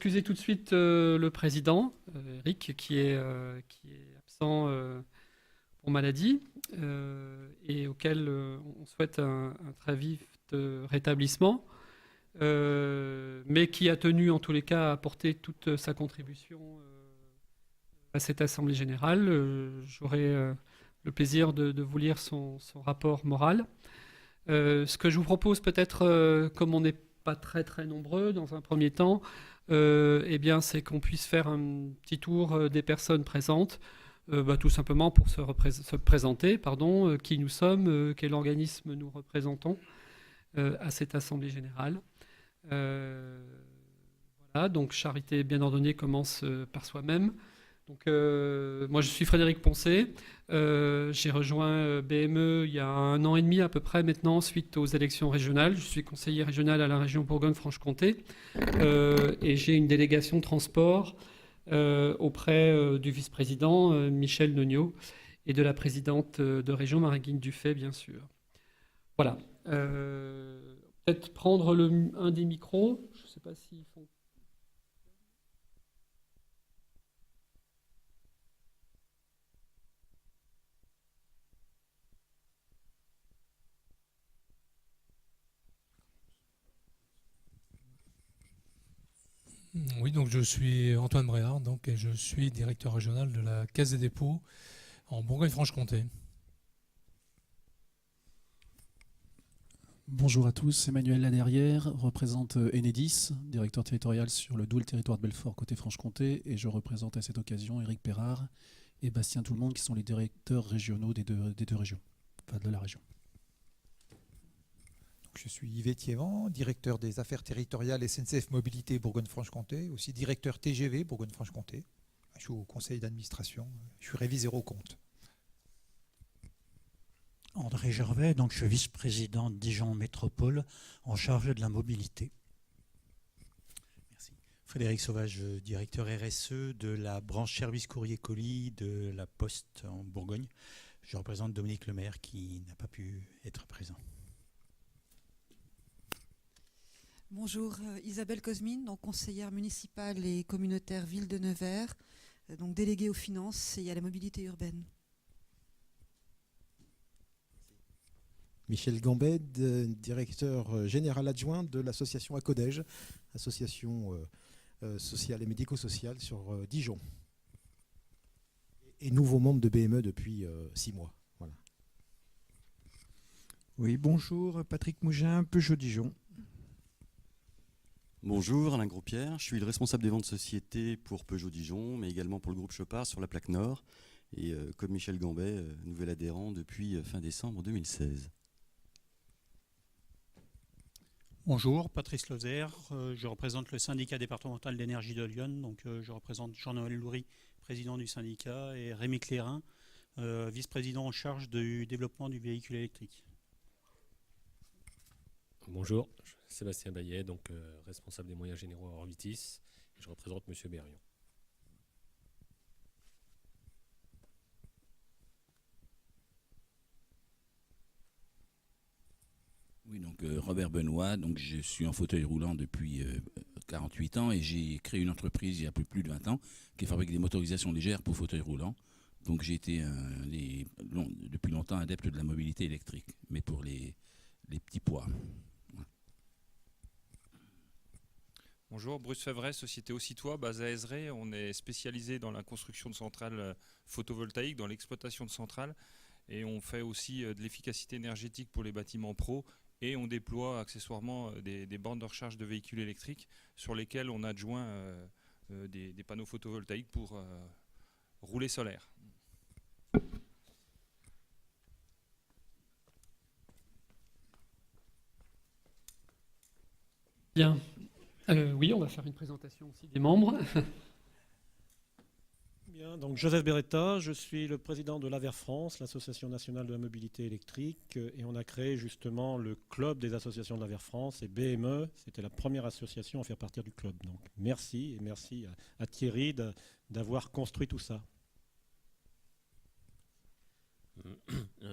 Excusez tout de suite le président, Eric, qui est absent pour maladie et auquel on souhaite un très vif rétablissement, mais qui a tenu en tous les cas à apporter toute sa contribution à cette Assemblée générale. J'aurai le plaisir de vous lire son rapport moral. Ce que je vous propose peut-être, comme on n'est pas très très nombreux dans un premier temps, eh bien, c'est qu'on puisse faire un petit tour des personnes présentes, tout simplement pour se présenter, pardon, qui nous sommes, quel organisme nous représentons à cette Assemblée générale. Voilà, donc Charité bien ordonnée commence par soi-même. Donc, moi, je suis Frédéric Poncet. J'ai rejoint BME il y a 1 an et demi à peu près maintenant, suite aux élections régionales. Je suis conseiller régional à la région Bourgogne-Franche-Comté et j'ai une délégation transport auprès du vice-président Michel Nognaud et de la présidente de région Marie-Guine Dufay, bien sûr. Voilà. Peut-être prendre un des micros. Je ne sais pas s'ils font. Oui, donc je suis Antoine Bréard, et je suis directeur régional de la Caisse des dépôts en Bourgogne-Franche-Comté. Bonjour à tous, Emmanuel Laderrière représente Enedis, directeur territorial sur le double territoire de Belfort côté Franche-Comté, et je représente à cette occasion Éric Perrard et Bastien Tout-le-Monde qui sont les directeurs régionaux des deux régions, enfin de la région. Je suis Yves Thiévan, directeur des affaires territoriales SNCF Mobilité Bourgogne-Franche-Comté, aussi directeur TGV Bourgogne-Franche-Comté. Je suis au conseil d'administration, je suis réviseur aux comptes. André Gervais, donc je suis vice-président de Dijon Métropole en charge de la mobilité. Merci. Frédéric Sauvage, directeur RSE de la branche service courrier colis de la Poste en Bourgogne. Je représente Dominique Lemaire qui n'a pas pu être présent. Bonjour, Isabelle Cosmine, donc conseillère municipale et communautaire ville de Nevers, donc déléguée aux finances et à la mobilité urbaine. Michel Gambet, directeur général adjoint de l'association ACODEJ, association sociale et médico-sociale sur Dijon. Et nouveau membre de BME depuis 6 mois. Voilà. Oui, bonjour, Patrick Mougin, Peugeot Dijon. Bonjour, Alain Gros-Pierre, je suis le responsable des ventes sociétés pour Peugeot Dijon, mais également pour le groupe Chopard sur la plaque Nord. Et comme Michel Gambet, nouvel adhérent depuis fin décembre 2016. Bonjour, Patrice Lozer, je représente le syndicat départemental d'énergie de Lyon, donc je représente Jean-Noël Loury, président du syndicat, et Rémi Clérin, vice-président en charge du développement du véhicule électrique. Bonjour, Sébastien Bayet, donc responsable des moyens généraux à Orbitis, et je représente M. Berrion. Oui, donc Robert Benoît, donc je suis en fauteuil roulant depuis 48 ans et j'ai créé une entreprise il y a un peu plus de 20 ans qui fabrique des motorisations légères pour fauteuil roulant. Donc j'ai été depuis longtemps adepte de la mobilité électrique, mais pour les petits poids. Voilà. Bonjour, Bruce Favret, société Aussitois, basée à Ézeré. On est spécialisé dans la construction de centrales photovoltaïques, dans l'exploitation de centrales. Et on fait aussi de l'efficacité énergétique pour les bâtiments pro. Et on déploie accessoirement des bornes de recharge de véhicules électriques sur lesquelles on adjoint des panneaux photovoltaïques pour rouler solaire. Bien. Oui, on va faire une présentation aussi des membres. Bien, donc Joseph Beretta, je suis le président de l'AVER France, l'Association nationale de la mobilité électrique, et on a créé justement le club des associations de l'AVER France, et BME, c'était la première association à faire partir du club. Donc merci, et merci à Thierry d'avoir construit tout ça.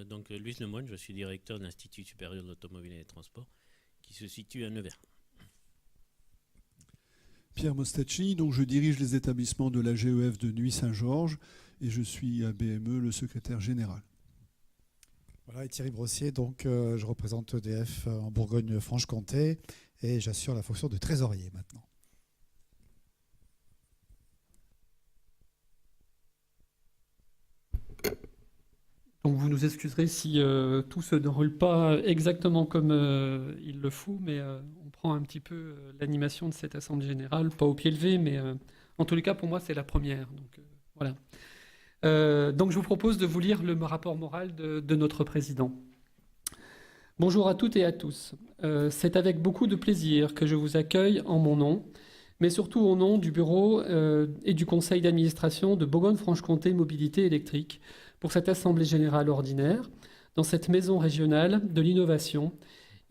Donc Louis Lemoine, je suis directeur de l'Institut supérieur de l'automobile et des transports, qui se situe à Nevers. Pierre Mostacci, donc je dirige les établissements de la GEF de Nuit-Saint-Georges et je suis à BME le secrétaire général. Voilà, et Thierry Brossier, donc je représente EDF en Bourgogne-Franche-Comté et j'assure la fonction de trésorier maintenant. Donc vous nous excuserez si tout se déroule pas exactement comme il le faut, mais on prend un petit peu l'animation de cette assemblée générale, pas au pied levé, mais en tous les cas pour moi c'est la première. Donc voilà. Donc je vous propose de vous lire le rapport moral de notre président. Bonjour à toutes et à tous. C'est avec beaucoup de plaisir que je vous accueille en mon nom, mais surtout au nom du bureau et du conseil d'administration de Bourgogne-Franche-Comté Mobilité électrique pour cette assemblée générale ordinaire, dans cette maison régionale de l'innovation,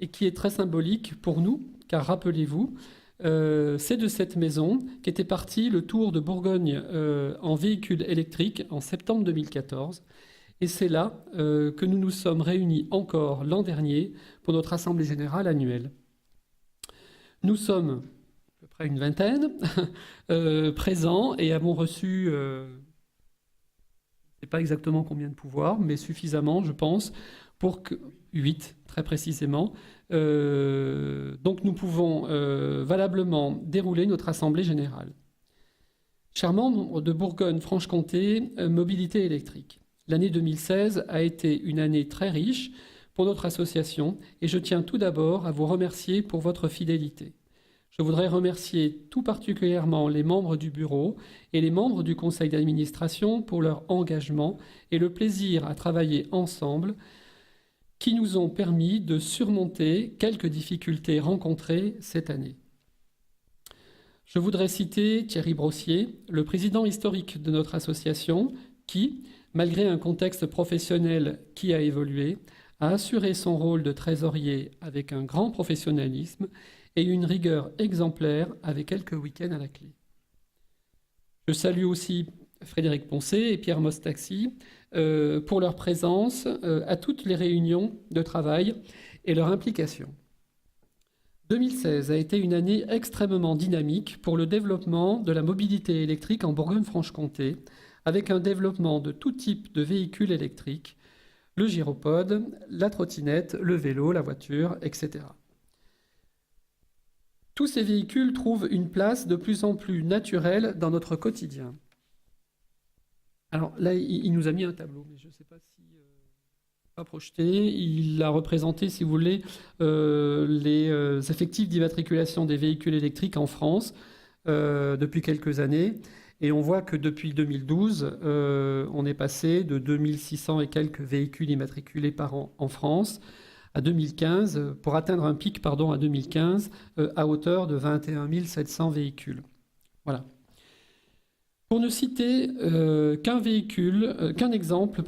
et qui est très symbolique pour nous, car rappelez-vous, c'est de cette maison qu'était parti le Tour de Bourgogne en véhicule électrique en septembre 2014, et c'est là que nous nous sommes réunis encore l'an dernier pour notre assemblée générale annuelle. Nous sommes à peu près une vingtaine présents et avons reçu... je ne sais pas exactement combien de pouvoirs, mais suffisamment, je pense, pour que... 8, très précisément. Donc nous pouvons valablement dérouler notre assemblée générale. Chers membres de Bourgogne-Franche-Comté Mobilité électrique, l'année 2016 a été une année très riche pour notre association et je tiens tout d'abord à vous remercier pour votre fidélité. Je voudrais remercier tout particulièrement les membres du bureau et les membres du conseil d'administration pour leur engagement et le plaisir à travailler ensemble qui nous ont permis de surmonter quelques difficultés rencontrées cette année. Je voudrais citer Thierry Brossier, le président historique de notre association, qui, malgré un contexte professionnel qui a évolué, a assuré son rôle de trésorier avec un grand professionnalisme et une rigueur exemplaire avec quelques week-ends à la clé. Je salue aussi Frédéric Poncet et Pierre Mostacci pour leur présence à toutes les réunions de travail et leur implication. 2016 a été une année extrêmement dynamique pour le développement de la mobilité électrique en Bourgogne-Franche-Comté, avec un développement de tout type de véhicules électriques, le gyropode, la trottinette, le vélo, la voiture, etc. Tous ces véhicules trouvent une place de plus en plus naturelle dans notre quotidien. Alors là, il nous a mis un tableau, mais je ne sais pas si pas projeté. Il a représenté, si vous voulez, les effectifs d'immatriculation des véhicules électriques en France depuis quelques années. Et on voit que depuis 2012, on est passé de 2600 et quelques véhicules immatriculés par an en France à 2015, pour atteindre un pic, à 2015, à hauteur de 21 700 véhicules. Voilà. Pour ne citer qu'un exemple,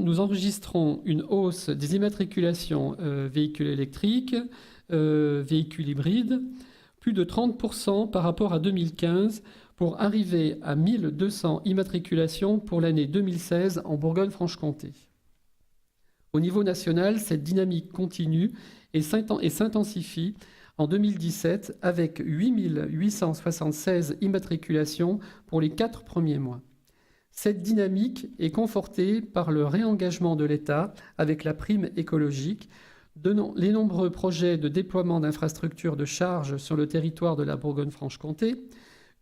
nous enregistrons une hausse des immatriculations véhicules électriques, véhicules hybrides, plus de 30% par rapport à 2015, pour arriver à 1200 immatriculations pour l'année 2016 en Bourgogne-Franche-Comté. Au niveau national, cette dynamique continue et s'intensifie en 2017 avec 8876 immatriculations pour les 4 premiers mois. Cette dynamique est confortée par le réengagement de l'État avec la prime écologique, les nombreux projets de déploiement d'infrastructures de charge sur le territoire de la Bourgogne-Franche-Comté,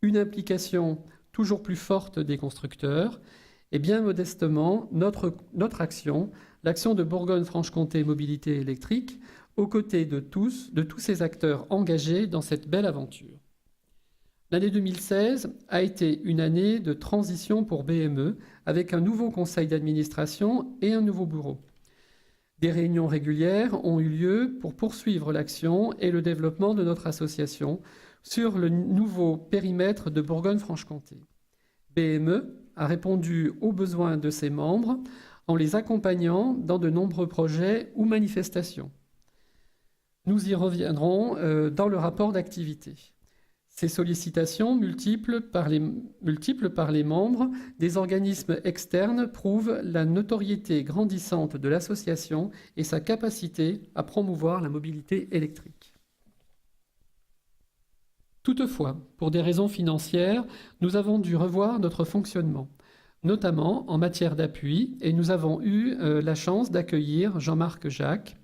une implication toujours plus forte des constructeurs et bien modestement notre action, l'action de Bourgogne-Franche-Comté Mobilité électrique, aux côtés de tous ces acteurs engagés dans cette belle aventure. L'année 2016 a été une année de transition pour BME, avec un nouveau conseil d'administration et un nouveau bureau. Des réunions régulières ont eu lieu pour poursuivre l'action et le développement de notre association sur le nouveau périmètre de Bourgogne-Franche-Comté. BME a répondu aux besoins de ses membres en les accompagnant dans de nombreux projets ou manifestations. Nous y reviendrons dans le rapport d'activité. Ces sollicitations multiples par les membres des organismes externes prouvent la notoriété grandissante de l'association et sa capacité à promouvoir la mobilité électrique. Toutefois, pour des raisons financières, nous avons dû revoir notre fonctionnement, notamment en matière d'appui, et nous avons eu la chance d'accueillir Jean-Marc Jacques,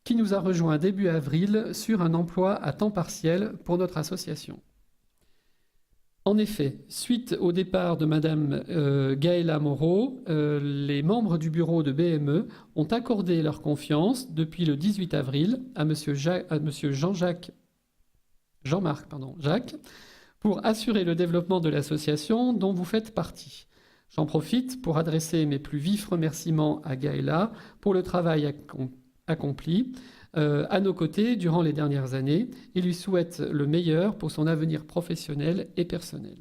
qui nous a rejoint début avril sur un emploi à temps partiel pour notre association. En effet, suite au départ de Madame Gaëla Moreau, les membres du bureau de BME ont accordé leur confiance depuis le 18 avril à Monsieur Jean-Marc Jacques pour assurer le développement de l'association dont vous faites partie. J'en profite pour adresser mes plus vifs remerciements à Gaëla pour le travail accompli à nos côtés durant les dernières années et lui souhaite le meilleur pour son avenir professionnel et personnel.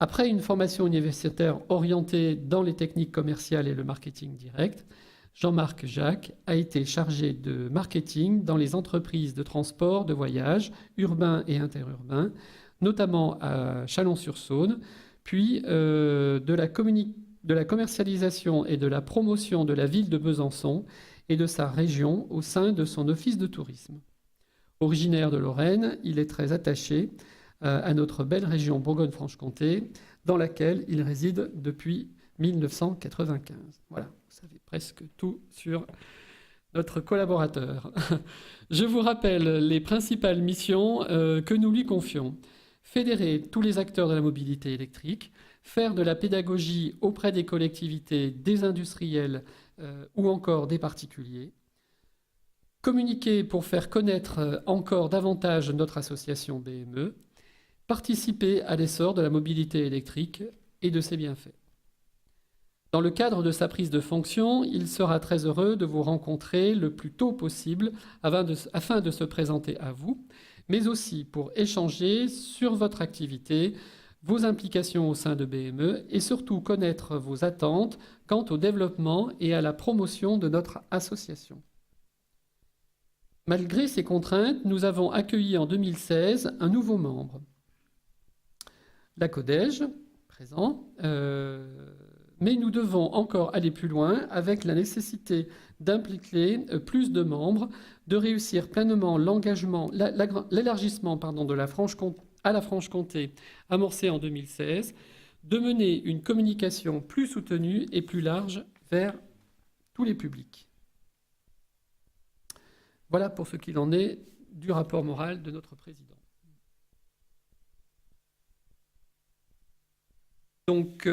Après une formation universitaire orientée dans les techniques commerciales et le marketing direct, Jean-Marc Jacques a été chargé de marketing dans les entreprises de transport de voyage urbains et interurbains, notamment à Chalon-sur-Saône, puis de la commercialisation et de la promotion de la ville de Besançon et de sa région au sein de son office de tourisme. Originaire de Lorraine, il est très attaché à notre belle région Bourgogne-Franche-Comté, dans laquelle il réside depuis 1995. Voilà, vous savez presque tout sur notre collaborateur. Je vous rappelle les principales missions que nous lui confions. Fédérer tous les acteurs de la mobilité électrique, faire de la pédagogie auprès des collectivités, des industriels ou encore des particuliers, communiquer pour faire connaître encore davantage notre association BME, participer à l'essor de la mobilité électrique et de ses bienfaits. Dans le cadre de sa prise de fonction, il sera très heureux de vous rencontrer le plus tôt possible afin de se présenter à vous, mais aussi pour échanger sur votre activité, vos implications au sein de BME et surtout connaître vos attentes quant au développement et à la promotion de notre association. Malgré ces contraintes, nous avons accueilli en 2016 un nouveau membre, la CODEJ, présent, mais nous devons encore aller plus loin avec la nécessité d'impliquer plus de membres, de réussir pleinement l'élargissement de la Franche-Comté amorcé en 2016, de mener une communication plus soutenue et plus large vers tous les publics. Voilà pour ce qu'il en est du rapport moral de notre président. Donc,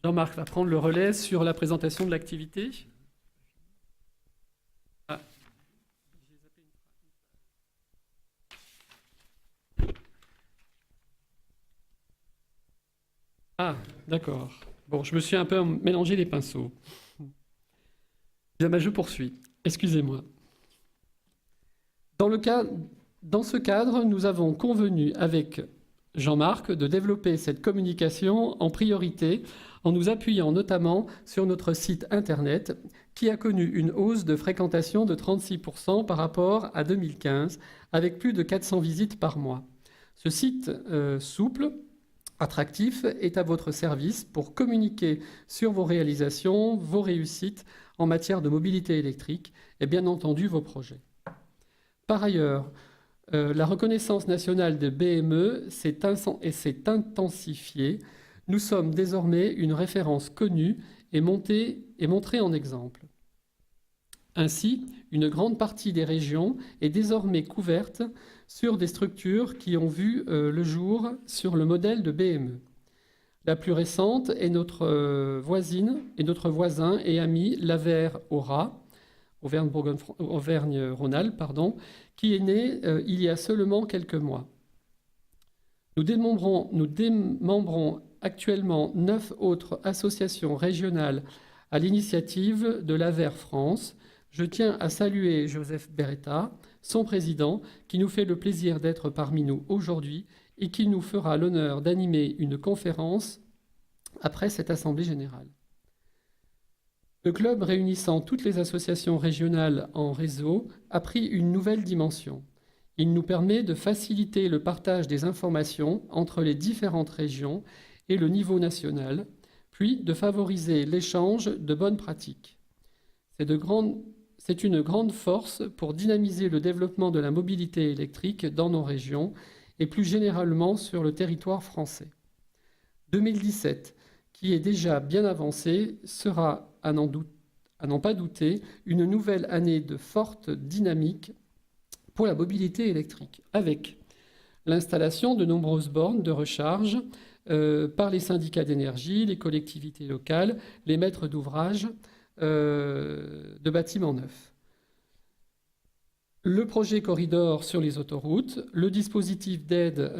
Jean-Marc va prendre le relais sur la présentation de l'activité. Ah, d'accord. Bon, je me suis un peu mélangé les pinceaux. Je poursuis. Excusez-moi. Dans ce cadre, nous avons convenu avec Jean-Marc de développer cette communication en priorité en nous appuyant notamment sur notre site internet qui a connu une hausse de fréquentation de 36% par rapport à 2015 avec plus de 400 visites par mois. Ce site souple, attractif, est à votre service pour communiquer sur vos réalisations, vos réussites en matière de mobilité électrique et bien entendu vos projets. Par ailleurs, la reconnaissance nationale de BME s'est intensifiée. Nous sommes désormais une référence connue et montrée en exemple. Ainsi, une grande partie des régions est désormais couverte sur des structures qui ont vu le jour sur le modèle de BME. La plus récente est notre voisin et ami l'AVER Aura, Auvergne-Rhône-Alpes, qui est né il y a seulement quelques mois. Nous démembrons actuellement 9 autres associations régionales à l'initiative de l'AVER France. Je tiens à saluer Joseph Beretta, son président, qui nous fait le plaisir d'être parmi nous aujourd'hui et qui nous fera l'honneur d'animer une conférence après cette Assemblée générale. Le club réunissant toutes les associations régionales en réseau a pris une nouvelle dimension. Il nous permet de faciliter le partage des informations entre les différentes régions et le niveau national, puis de favoriser l'échange de bonnes pratiques. c'est une grande force pour dynamiser le développement de la mobilité électrique dans nos régions et plus généralement sur le territoire français. 2017, qui est déjà bien avancé, sera, à n'en pas douter, une nouvelle année de forte dynamique pour la mobilité électrique, avec l'installation de nombreuses bornes de recharge par les syndicats d'énergie, les collectivités locales, les maîtres d'ouvrage de bâtiments neufs. Le projet Corridor sur les autoroutes, le dispositif d'aide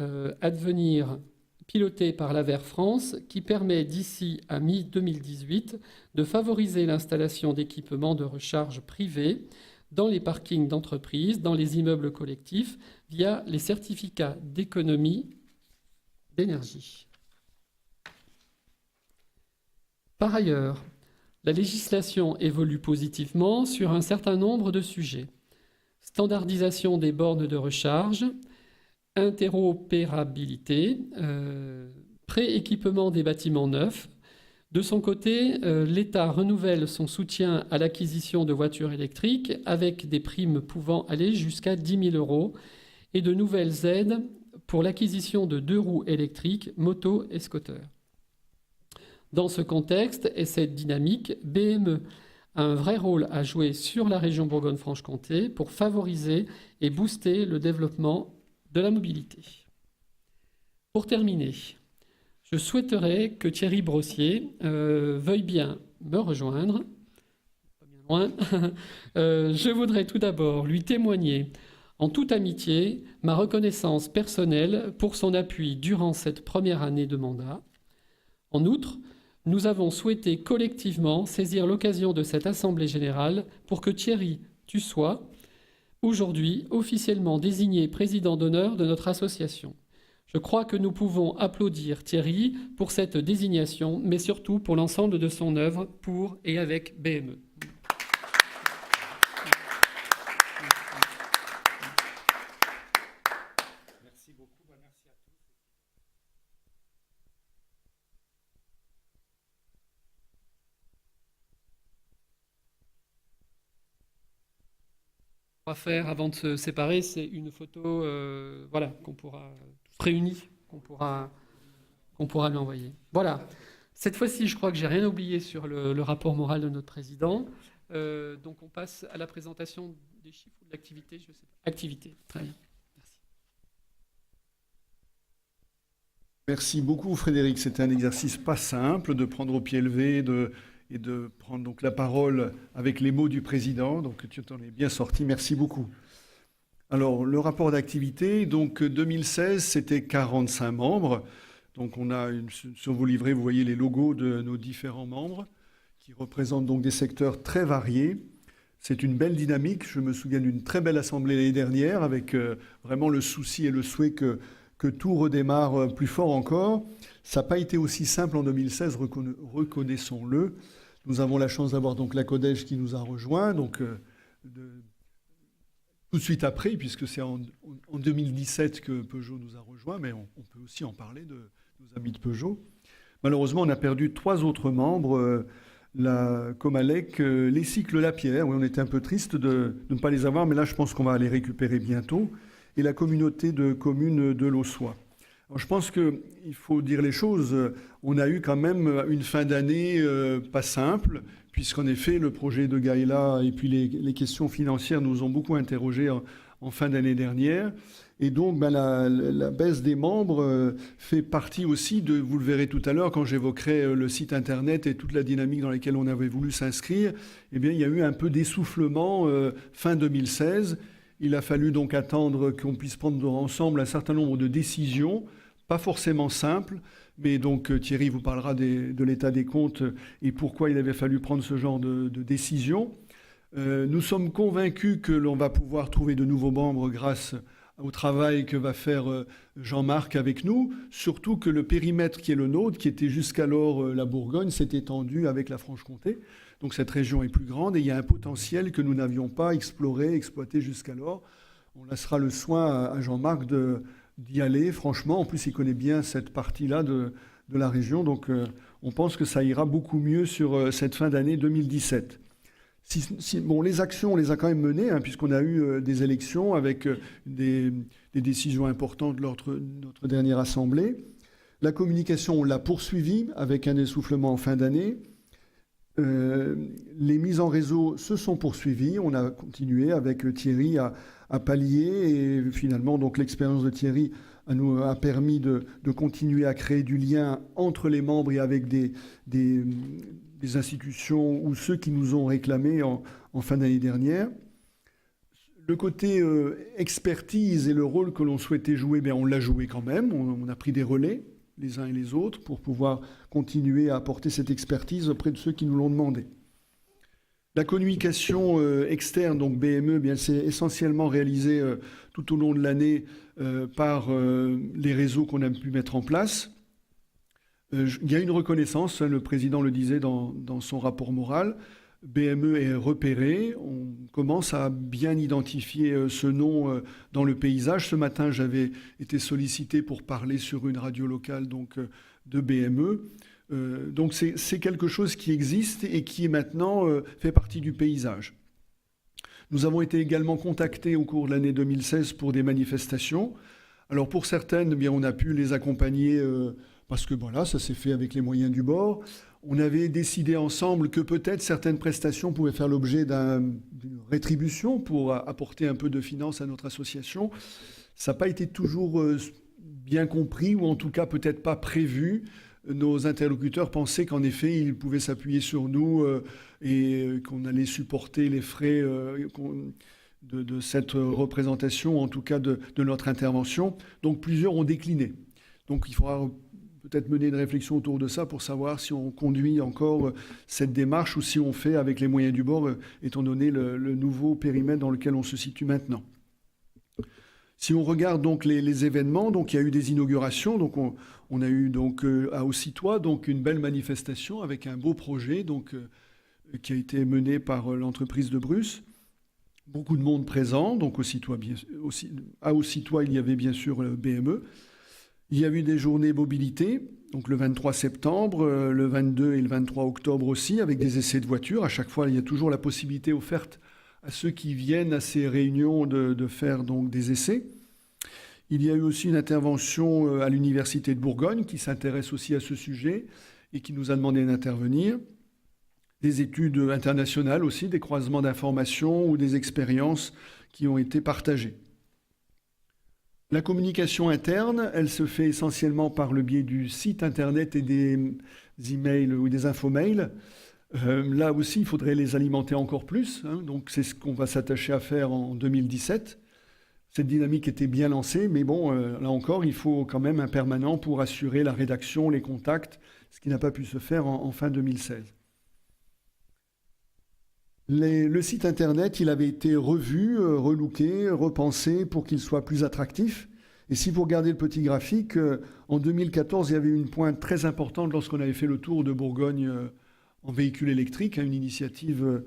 Advenir piloté par l'AVER France qui permet d'ici à mi-2018 de favoriser l'installation d'équipements de recharge privés dans les parkings d'entreprises, dans les immeubles collectifs, via les certificats d'économie d'énergie. Par ailleurs, la législation évolue positivement sur un certain nombre de sujets. Standardisation des bornes de recharge, interopérabilité, pré-équipement des bâtiments neufs. De son côté, l'État renouvelle son soutien à l'acquisition de voitures électriques avec des primes pouvant aller jusqu'à 10 000 € et de nouvelles aides pour l'acquisition de 2 roues électriques, motos et scooters. Dans ce contexte et cette dynamique, BME a un vrai rôle à jouer sur la région Bourgogne-Franche-Comté pour favoriser et booster le développement de la mobilité. Pour terminer, je souhaiterais que Thierry Brossier veuille bien me rejoindre. Pas bien loin. Je voudrais tout d'abord lui témoigner en toute amitié ma reconnaissance personnelle pour son appui durant cette première année de mandat. En outre, nous avons souhaité collectivement saisir l'occasion de cette Assemblée générale pour que Thierry, tu sois aujourd'hui officiellement désigné président d'honneur de notre association. Je crois que nous pouvons applaudir Thierry pour cette désignation, mais surtout pour l'ensemble de son œuvre pour et avec BME. Merci beaucoup, merci à tous. On va faire avant de se séparer, c'est une photo voilà, qu'on pourra tous réunis, qu'on pourra lui envoyer. Voilà. Cette fois-ci, je crois que j'ai rien oublié sur le rapport moral de notre président. Donc on passe à la présentation des chiffres ou de l'activité, je sais pas. Activité, très bien. Merci. Merci beaucoup Frédéric. C'était un exercice pas simple de prendre au pied levé, et de prendre donc la parole avec les mots du président. Donc tu t'en es bien sorti, merci beaucoup. Alors le rapport d'activité, donc 2016, c'était 45 membres. Donc on a sur vos livrets, vous voyez les logos de nos différents membres qui représentent donc des secteurs très variés. C'est une belle dynamique. Je me souviens d'une très belle assemblée l'année dernière avec vraiment le souci et le souhait que tout redémarre plus fort encore. Ça n'a pas été aussi simple en 2016, reconnaissons-le. Nous avons la chance d'avoir donc la Codege qui nous a rejoints, donc tout de suite après, puisque c'est en 2017 que Peugeot nous a rejoints, mais on peut aussi en parler de nos amis de Peugeot. Malheureusement, on a perdu 3 autres membres, la Comalec, les Cycles Lapierre, où on était un peu triste de ne pas les avoir, mais là je pense qu'on va les récupérer bientôt, et la communauté de communes de l'Aussois. Je pense qu'il faut dire les choses. On a eu quand même une fin d'année pas simple, puisqu'en effet, le projet de Gaïla et puis les questions financières nous ont beaucoup interrogés en fin d'année dernière. Et donc, la baisse des membres fait partie aussi de, vous le verrez tout à l'heure, quand j'évoquerai le site Internet et toute la dynamique dans laquelle on avait voulu s'inscrire, eh bien, il y a eu un peu d'essoufflement fin 2016. Il a fallu donc attendre qu'on puisse prendre ensemble un certain nombre de décisions, pas forcément simples, mais donc Thierry vous parlera de l'état des comptes et pourquoi il avait fallu prendre ce genre de décision. Nous sommes convaincus que l'on va pouvoir trouver de nouveaux membres grâce au travail que va faire Jean-Marc avec nous, surtout que le périmètre qui est le nôtre, qui était jusqu'alors la Bourgogne, s'est étendu avec la Franche-Comté. Donc cette région est plus grande et il y a un potentiel que nous n'avions pas exploré, exploité jusqu'alors. On laissera le soin à Jean-Marc d'y aller, franchement. En plus, il connaît bien cette partie-là de la région. Donc on pense que ça ira beaucoup mieux sur cette fin d'année 2017. Bon, les actions, on les a quand même menées, hein, puisqu'on a eu des élections avec des décisions importantes lors de notre dernière assemblée. La communication, on l'a poursuivie avec un essoufflement en fin d'année. Les mises en réseau se sont poursuivies. On a continué avec Thierry à pallier. Et finalement, donc, l'expérience de Thierry nous a permis de continuer à créer du lien entre les membres et avec des institutions ou ceux qui nous ont réclamé en fin d'année dernière. Le côté expertise et le rôle que l'on souhaitait jouer, on l'a joué quand même. On a pris des relais, les uns et les autres, pour pouvoir continuer à apporter cette expertise auprès de ceux qui nous l'ont demandé. La communication externe, donc BME, elle s'est essentiellement réalisée tout au long de l'année par les réseaux qu'on a pu mettre en place. Il y a une reconnaissance, hein, le président le disait dans son rapport moral. BME est repéré, on commence à bien identifier ce nom dans le paysage. Ce matin, j'avais été sollicité pour parler sur une radio locale donc, de BME. Donc c'est quelque chose qui existe et qui maintenant fait partie du paysage. Nous avons été également contactés au cours de l'année 2016 pour des manifestations. Alors pour certaines, on a pu les accompagner parce que voilà, ça s'est fait avec les moyens du bord. On avait décidé ensemble que peut-être certaines prestations pouvaient faire l'objet d'une rétribution pour apporter un peu de finances à notre association. Ça n'a pas été toujours bien compris, ou en tout cas peut-être pas prévu. Nos interlocuteurs pensaient qu'en effet, ils pouvaient s'appuyer sur nous et qu'on allait supporter les frais de cette représentation, en tout cas de notre intervention. Donc plusieurs ont décliné. Donc il faudra peut-être mener une réflexion autour de ça pour savoir si on conduit encore cette démarche ou si on fait avec les moyens du bord, étant donné le nouveau périmètre dans lequel on se situe maintenant. Si on regarde donc les événements, donc il y a eu des inaugurations, donc on a eu donc à Aussitois donc une belle manifestation avec un beau projet donc qui a été mené par l'entreprise de Bruce. Beaucoup de monde présent, donc à Aussitois il y avait bien sûr le BME. Il y a eu des journées mobilité, donc le 23 septembre, le 22 et le 23 octobre aussi, avec des essais de voitures. À chaque fois, il y a toujours la possibilité offerte à ceux qui viennent à ces réunions de faire donc des essais. Il y a eu aussi une intervention à l'Université de Bourgogne qui s'intéresse aussi à ce sujet et qui nous a demandé d'intervenir. Des études internationales aussi, des croisements d'informations ou des expériences qui ont été partagées. La communication interne, elle se fait essentiellement par le biais du site internet et des emails ou des infomails. Là aussi, il faudrait les alimenter encore plus. Hein, donc, c'est ce qu'on va s'attacher à faire en 2017. Cette dynamique était bien lancée, mais bon, là encore, il faut quand même un permanent pour assurer la rédaction, les contacts, ce qui n'a pas pu se faire en fin 2016. Le site internet, il avait été revu, relooké, repensé pour qu'il soit plus attractif. Et si vous regardez le petit graphique, en 2014, il y avait une pointe très importante lorsqu'on avait fait le tour de Bourgogne en véhicule électrique, une initiative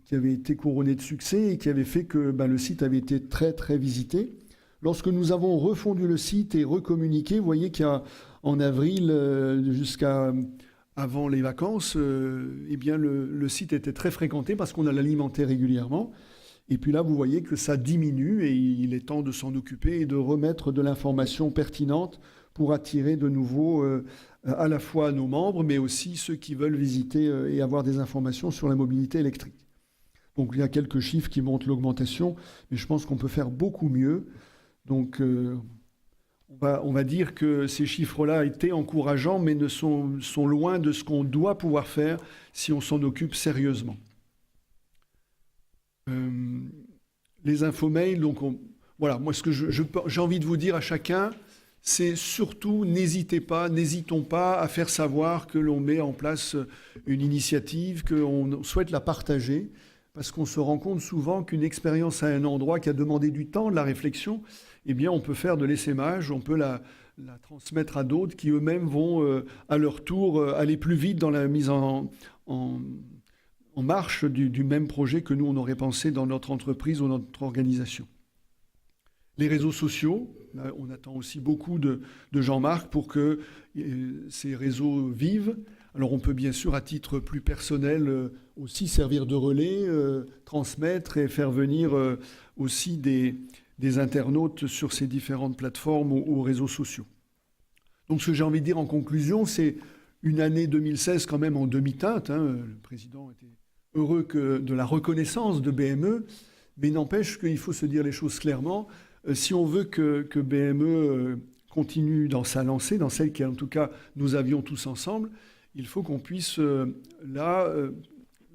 qui avait été couronnée de succès et qui avait fait que le site avait été très très visité. Lorsque nous avons refondu le site et recommuniqué, vous voyez qu'il y a en avril jusqu'à avant les vacances, eh bien le site était très fréquenté parce qu'on l'alimentait régulièrement. Et puis là, vous voyez que ça diminue et il est temps de s'en occuper et de remettre de l'information pertinente pour attirer de nouveau à la fois nos membres, mais aussi ceux qui veulent visiter et avoir des informations sur la mobilité électrique. Donc il y a quelques chiffres qui montrent l'augmentation, mais je pense qu'on peut faire beaucoup mieux. Donc on va dire que ces chiffres-là étaient encourageants, mais sont loin de ce qu'on doit pouvoir faire si on s'en occupe sérieusement. Les infomails, donc voilà, moi ce que j'ai envie de vous dire à chacun, c'est surtout n'hésitons pas à faire savoir que l'on met en place une initiative, qu'on souhaite la partager, parce qu'on se rend compte souvent qu'une expérience à un endroit qui a demandé du temps, de la réflexion, eh bien on peut faire de l'essaimage, on peut la transmettre à d'autres qui eux-mêmes vont à leur tour aller plus vite dans la mise en marche du même projet que nous on aurait pensé dans notre entreprise ou notre organisation. Les réseaux sociaux, là, on attend aussi beaucoup de Jean-Marc pour que ces réseaux vivent. Alors on peut bien sûr à titre plus personnel aussi servir de relais, transmettre et faire venir aussi des internautes sur ces différentes plateformes ou réseaux sociaux. Donc ce que j'ai envie de dire en conclusion, c'est une année 2016 quand même en demi-teinte. Le président était heureux de la reconnaissance de BME, mais n'empêche qu'il faut se dire les choses clairement. Si on veut que BME continue dans sa lancée, dans celle qu'en tout cas nous avions tous ensemble, il faut qu'on puisse je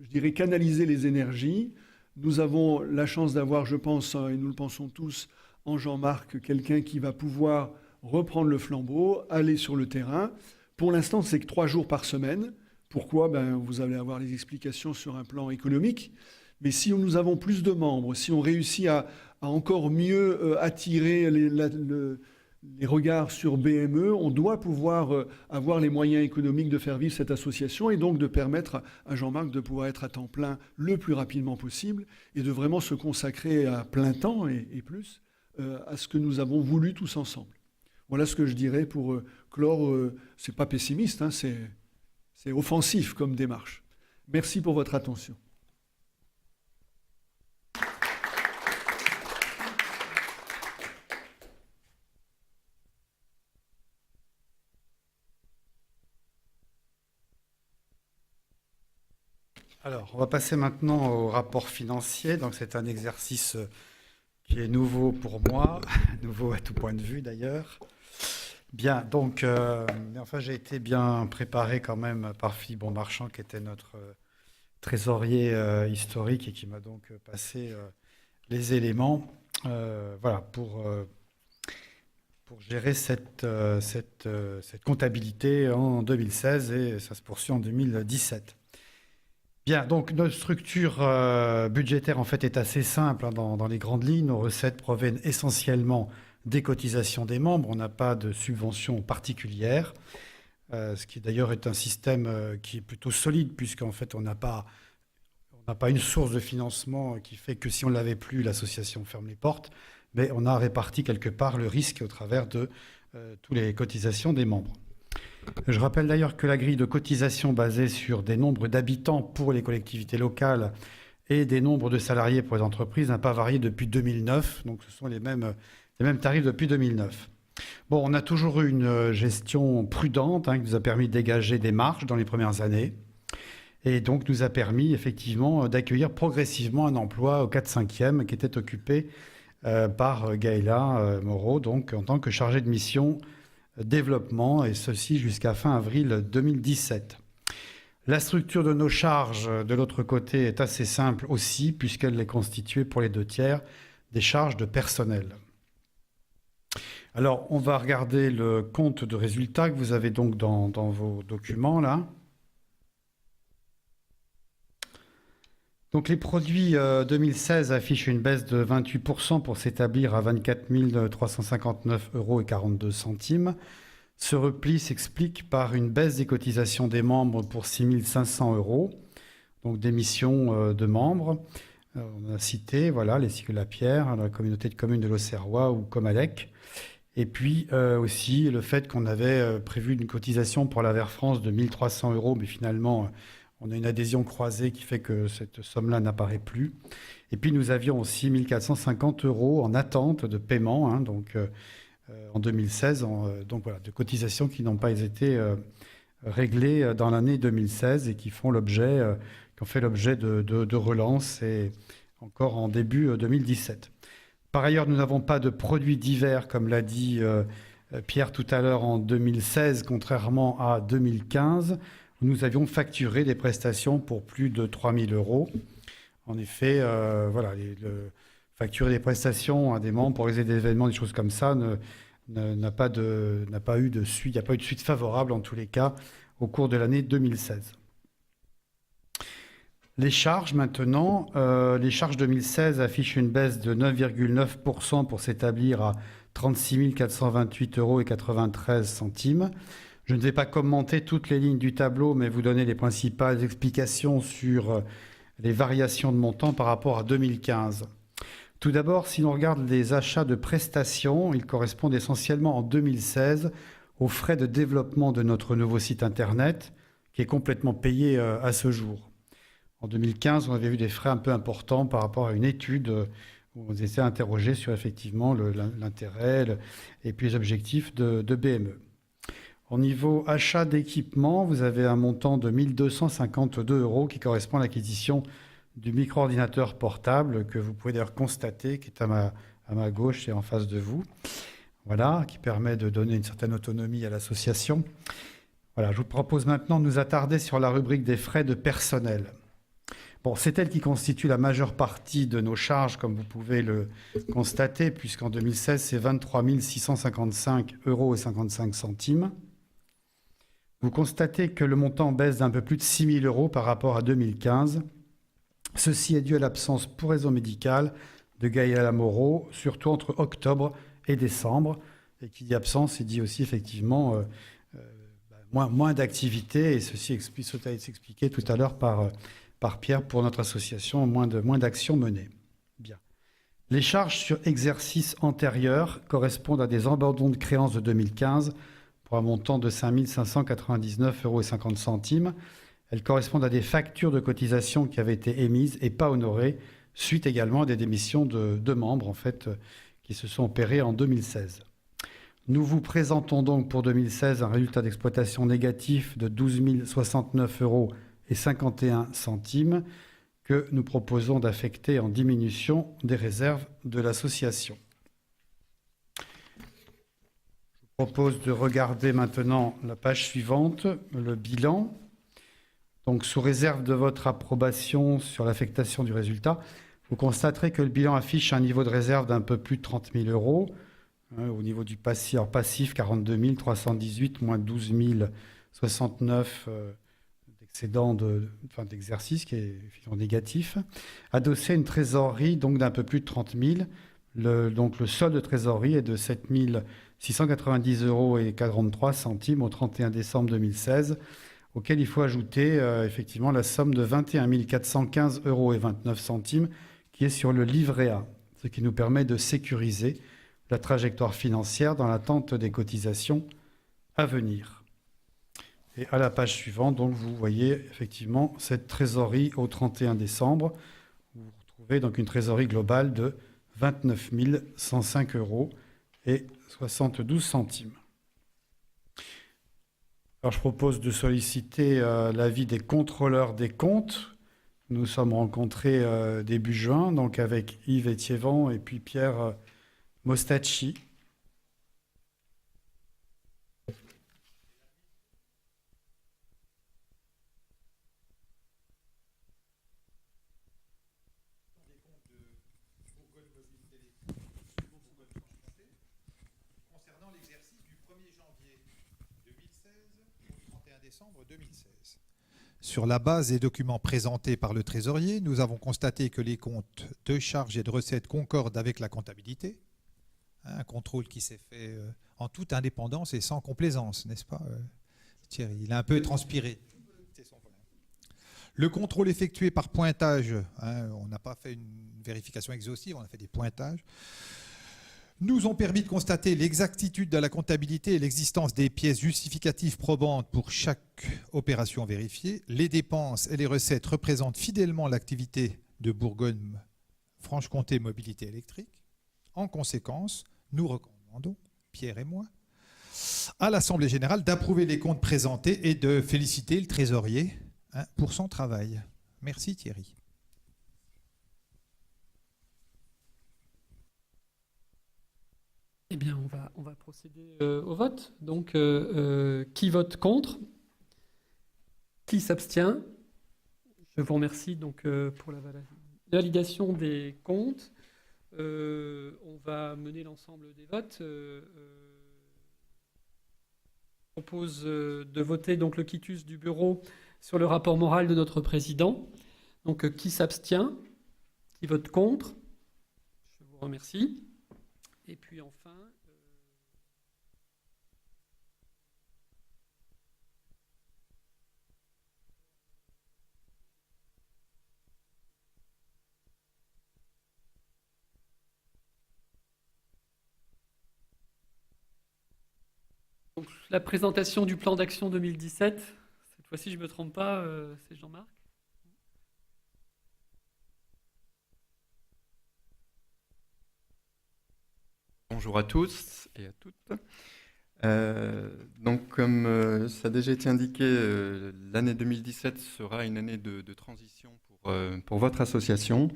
dirais, canaliser les énergies. Nous avons la chance d'avoir, je pense, et nous le pensons tous, en Jean-Marc, quelqu'un qui va pouvoir reprendre le flambeau, aller sur le terrain. Pour l'instant, c'est que 3 jours par semaine. Pourquoi ? Vous allez avoir les explications sur un plan économique. Mais si nous avons plus de membres, si on réussit à encore mieux attirer les regards sur BME, on doit pouvoir avoir les moyens économiques de faire vivre cette association et donc de permettre à Jean-Marc de pouvoir être à temps plein le plus rapidement possible et de vraiment se consacrer à plein temps et plus à ce que nous avons voulu tous ensemble. Voilà ce que je dirais pour clore. C'est pas pessimiste, c'est offensif comme démarche. Merci pour votre attention. Alors, on va passer maintenant au rapport financier. Donc, c'est un exercice qui est nouveau pour moi, nouveau à tout point de vue d'ailleurs. Bien, donc, j'ai été bien préparé quand même par Philippe Bonmarchand, qui était notre trésorier historique et qui m'a donc passé les éléments pour gérer cette comptabilité en 2016 et ça se poursuit en 2017. Bien, donc notre structure budgétaire en fait est assez simple dans les grandes lignes. Nos recettes proviennent essentiellement des cotisations des membres. On n'a pas de subventions particulières, ce qui d'ailleurs est un système qui est plutôt solide puisqu'en fait on n'a pas une source de financement qui fait que si on ne l'avait plus, l'association ferme les portes, mais on a réparti quelque part le risque au travers de toutes les cotisations des membres. Je rappelle d'ailleurs que la grille de cotisation basée sur des nombres d'habitants pour les collectivités locales et des nombres de salariés pour les entreprises n'a pas varié depuis 2009. Donc ce sont les mêmes tarifs depuis 2009. Bon, on a toujours eu une gestion prudente qui nous a permis de dégager des marges dans les premières années et donc nous a permis effectivement d'accueillir progressivement un emploi au 4/5e qui était occupé par Gaëla Moreau, donc en tant que chargée de mission développement, et ceci jusqu'à fin avril 2017. La structure de nos charges, de l'autre côté, est assez simple aussi, puisqu'elle est constituée pour les 2/3 des charges de personnel. Alors, on va regarder le compte de résultat que vous avez donc dans vos documents, là. Donc, les produits 2016 affichent une baisse de 28% pour s'établir à 24 359,42 €. Ce repli s'explique par une baisse des cotisations des membres pour 6 500 €, donc d'émissions de membres. On a cité les Cycles-la-Pierre, la communauté de communes de l'Auxerrois ou Comalec. Et puis aussi le fait qu'on avait prévu une cotisation pour la Vert France de 1 300 €, mais finalement on a une adhésion croisée qui fait que cette somme-là n'apparaît plus. Et puis nous avions aussi 1 450 € en attente de paiement, en 2016, de cotisations qui n'ont pas été réglées dans l'année 2016 et qui ont fait l'objet de relance et encore en début 2017. Par ailleurs, nous n'avons pas de produits divers, comme l'a dit Pierre tout à l'heure, en 2016, contrairement à 2015, où nous avions facturé des prestations pour plus de 3 000 €. En effet, facturer des prestations à des membres pour réaliser des événements, des choses comme ça, n'a pas eu de suite, il n'y a pas eu de suite favorable en tous les cas au cours de l'année 2016. Les charges maintenant, les charges 2016 affichent une baisse de 9,9% pour s'établir à 36 428,93 €. Je ne vais pas commenter toutes les lignes du tableau, mais vous donner les principales explications sur les variations de montant par rapport à 2015. Tout d'abord, si l'on regarde les achats de prestations, ils correspondent essentiellement en 2016 aux frais de développement de notre nouveau site internet, qui est complètement payé à ce jour. En 2015, on avait vu des frais un peu importants par rapport à une étude où on s'était interrogé sur effectivement l'intérêt et puis les objectifs de BME. Au niveau achat d'équipement, vous avez un montant de 1 252 € qui correspond à l'acquisition du micro-ordinateur portable que vous pouvez d'ailleurs constater, qui est à ma gauche et en face de vous. Voilà, qui permet de donner une certaine autonomie à l'association. Voilà, je vous propose maintenant de nous attarder sur la rubrique des frais de personnel. Bon, c'est elle qui constitue la majeure partie de nos charges, comme vous pouvez le constater, puisqu'en 2016, c'est 23 655,55 € Vous constatez que le montant baisse d'un peu plus de 6 000 € par rapport à 2015. Ceci est dû à l'absence pour raison médicale de Gaëlla Moreau, surtout entre octobre et décembre. Et qui dit absence, il dit aussi effectivement moins d'activité, et ceci a été expliqué tout à l'heure par Pierre pour notre association, moins d'actions menées. Bien. Les charges sur exercice antérieur correspondent à des abandons de créances de 2015 pour un montant de 5 599,50 €. Elles correspondent à des factures de cotisation qui avaient été émises et pas honorées, suite également à des démissions de membres en fait, qui se sont opérées en 2016. Nous vous présentons donc pour 2016 un résultat d'exploitation négatif de 12 069,51 € que nous proposons d'affecter en diminution des réserves de l'association. Je vous propose de regarder maintenant la page suivante, le bilan. Donc, sous réserve de votre approbation sur l'affectation du résultat, vous constaterez que le bilan affiche un niveau de réserve d'un peu plus de 30 000 €. Au niveau du passif, alors passif 42 318 moins 12 069 d'excédent d'exercice qui est négatif, adossé à une trésorerie donc d'un peu plus de 30 000. Donc le solde de trésorerie est de 7 690,43 € au 31 décembre 2016, auquel il faut ajouter effectivement la somme de 21 415,29 € qui est sur le livret A, ce qui nous permet de sécuriser la trajectoire financière dans l'attente des cotisations à venir. Et à la page suivante, donc, vous voyez effectivement cette trésorerie au 31 décembre. Vous retrouvez donc une trésorerie globale de 29 105,72 €. Alors, je propose de solliciter l'avis des contrôleurs des comptes. Nous sommes rencontrés début juin, donc avec Yves Etiévent et puis Pierre Mostacci. Concernant l'exercice du 1er janvier 2016 au 31 décembre 2016. Sur la base des documents présentés par le trésorier, nous avons constaté que les comptes de charges et de recettes concordent avec la comptabilité. Un contrôle qui s'est fait en toute indépendance et sans complaisance, n'est-ce pas Thierry? Il a un peu transpiré. Le contrôle effectué par pointage, on n'a pas fait une vérification exhaustive, on a fait des pointages, nous ont permis de constater l'exactitude de la comptabilité et l'existence des pièces justificatives probantes pour chaque opération vérifiée. Les dépenses et les recettes représentent fidèlement l'activité de Bourgogne-Franche-Comté Mobilité électrique. En conséquence, nous recommandons, Pierre et moi, à l'Assemblée générale d'approuver les comptes présentés et de féliciter le trésorier pour son travail. Merci Thierry. Eh bien, on va procéder au vote. Donc, qui vote contre? Qui s'abstient? Je vous remercie donc pour la validation des comptes. On va mener l'ensemble des votes. Je propose de voter donc le quitus du bureau sur le rapport moral de notre président. Donc, qui s'abstient? Qui vote contre? Je vous remercie. Et puis enfin, donc, la présentation du plan d'action 2017, cette fois ci je me trompe pas, c'est Jean-Marc. Bonjour à tous et à toutes. Donc, comme ça a déjà été indiqué, l'année 2017 sera une année de transition pour votre association,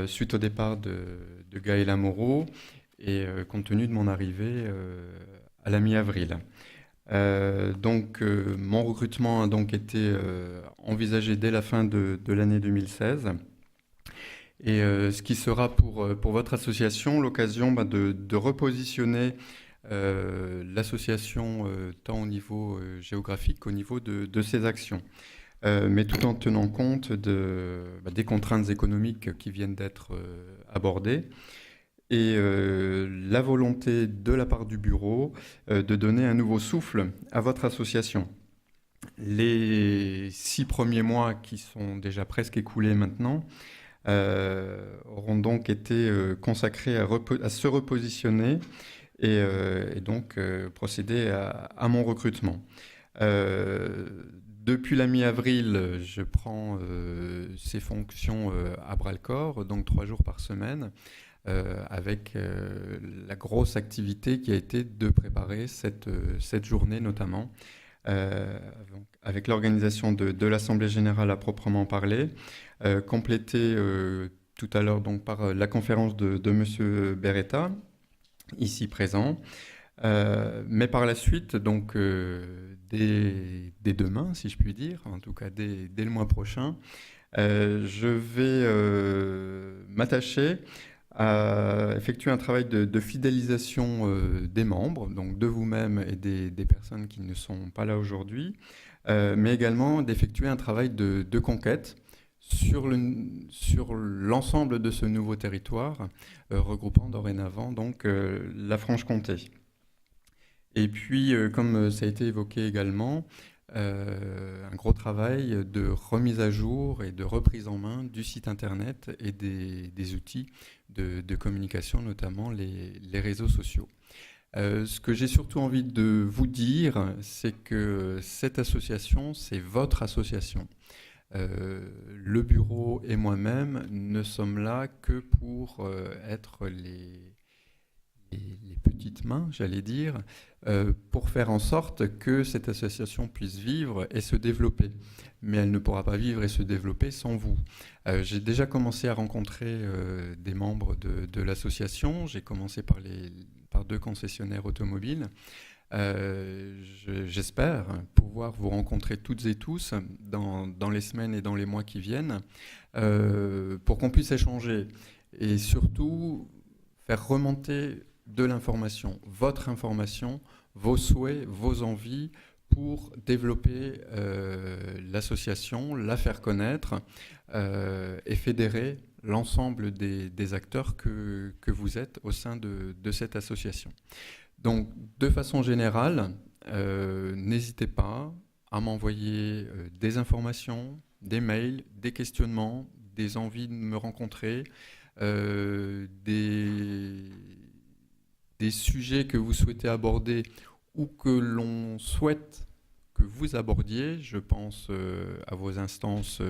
suite au départ de Gaëla Moreau et compte tenu de mon arrivée à la mi-avril. Donc, mon recrutement a donc été envisagé dès la fin de l'année 2016. Et ce qui sera pour votre association l'occasion de repositionner l'association tant au niveau géographique qu'au niveau de ses actions, mais tout en tenant compte des contraintes économiques qui viennent d'être abordées et la volonté de la part du bureau de donner un nouveau souffle à votre association. Les 6 premiers mois qui sont déjà presque écoulés maintenant auront donc été consacrés à se repositionner et donc procéder à mon recrutement. Depuis la mi-avril, je prends ces fonctions à bras-le-corps, donc 3 jours par semaine, avec la grosse activité qui a été de préparer cette journée notamment, avec l'organisation de l'Assemblée générale à proprement parler, complétée tout à l'heure donc par la conférence de M. Beretta, ici présent. Mais par la suite, donc dès demain, si je puis dire, en tout cas dès le mois prochain, je vais m'attacher à effectuer un travail de fidélisation des membres, donc de vous-même et des personnes qui ne sont pas là aujourd'hui, mais également d'effectuer un travail de conquête sur l'ensemble de ce nouveau territoire, regroupant dorénavant donc la Franche-Comté. Et puis, comme ça a été évoqué également, un gros travail de remise à jour et de reprise en main du site internet et des outils de communication, notamment les réseaux sociaux. Ce que j'ai surtout envie de vous dire, c'est que cette association, c'est votre association. Le bureau et moi-même ne sommes là que pour être les petites mains, j'allais dire, pour faire en sorte que cette association puisse vivre et se développer. Mais elle ne pourra pas vivre et se développer sans vous. J'ai déjà commencé à rencontrer des membres de l'association. J'ai commencé par 2 concessionnaires automobiles. J'espère pouvoir vous rencontrer toutes et tous dans les semaines et dans les mois qui viennent pour qu'on puisse échanger et surtout faire remonter de l'information, votre information, vos souhaits, vos envies pour développer l'association, la faire connaître et fédérer l'ensemble des acteurs que vous êtes au sein de cette association. Donc, de façon générale, n'hésitez pas à m'envoyer des informations, des mails, des questionnements, des envies de me rencontrer, des sujets que vous souhaitez aborder ou que l'on souhaite que vous abordiez. Je pense à vos instances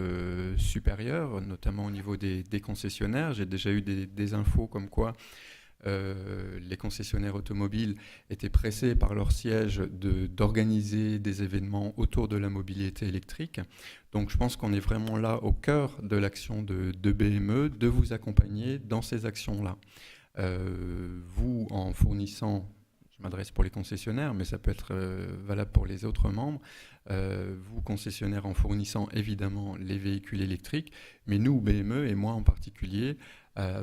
supérieures, notamment au niveau des concessionnaires. J'ai déjà eu des infos comme quoi les concessionnaires automobiles étaient pressés par leur siège d'organiser des événements autour de la mobilité électrique. Donc je pense qu'on est vraiment là au cœur de l'action de BME, de vous accompagner dans ces actions-là. Vous, en fournissant, je m'adresse pour les concessionnaires, mais ça peut être valable pour les autres membres, vous, concessionnaires, en fournissant évidemment les véhicules électriques, mais nous, BME, et moi en particulier,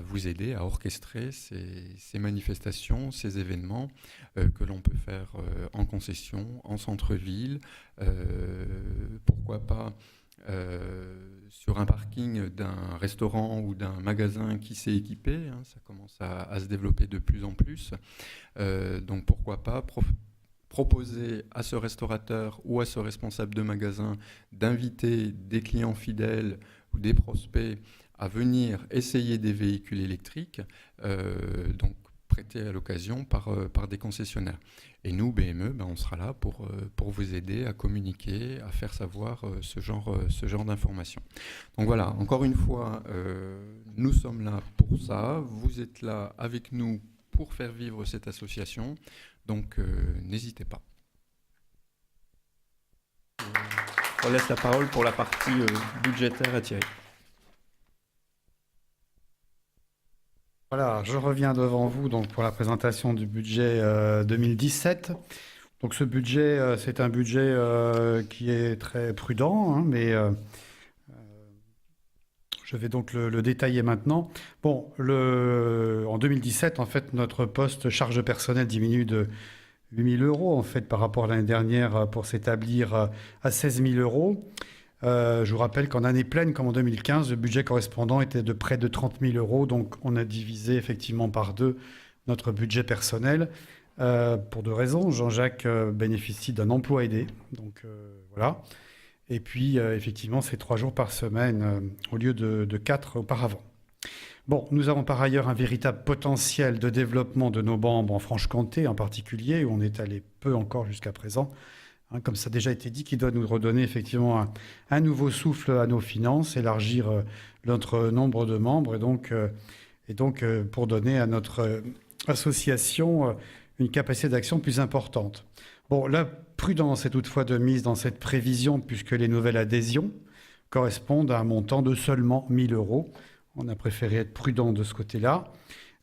vous aider à orchestrer ces manifestations, ces événements que l'on peut faire en concession, en centre-ville, pourquoi pas sur un parking d'un restaurant ou d'un magasin qui s'est équipé, hein, ça commence à se développer de plus en plus, donc pourquoi pas proposer à ce restaurateur ou à ce responsable de magasin d'inviter des clients fidèles ou des prospects à venir essayer des véhicules électriques, donc prêtés à l'occasion par des concessionnaires. Et nous, BME, on sera là pour vous aider à communiquer, à faire savoir ce genre d'informations. Donc voilà, encore une fois, nous sommes là pour ça. Vous êtes là avec nous pour faire vivre cette association. Donc n'hésitez pas. On laisse la parole pour la partie budgétaire à Thierry. Voilà, je reviens devant vous donc pour la présentation du budget 2017. Donc ce budget, c'est un budget qui est très prudent, hein, mais je vais donc le détailler maintenant. Bon, en 2017, en fait, notre poste charge personnelle diminue de 8 000 euros en fait, par rapport à l'année dernière pour s'établir à 16 000 euros. Je vous rappelle qu'en année pleine, comme en 2015, le budget correspondant était de près de 30 000 euros. Donc, on a divisé effectivement par 2 notre budget personnel pour 2 raisons. Jean-Jacques bénéficie d'un emploi aidé. Donc, voilà. Et puis, effectivement, c'est 3 jours par semaine au lieu de 4 auparavant. Bon, nous avons par ailleurs un véritable potentiel de développement de nos membres en Franche-Comté en particulier, où on est allé peu encore jusqu'à présent. Comme ça a déjà été dit, qui doit nous redonner effectivement un nouveau souffle à nos finances, élargir notre nombre de membres et donc pour donner à notre association une capacité d'action plus importante. Bon, la prudence est toutefois de mise dans cette prévision puisque les nouvelles adhésions correspondent à un montant de seulement 1 000 euros. On a préféré être prudent de ce côté-là.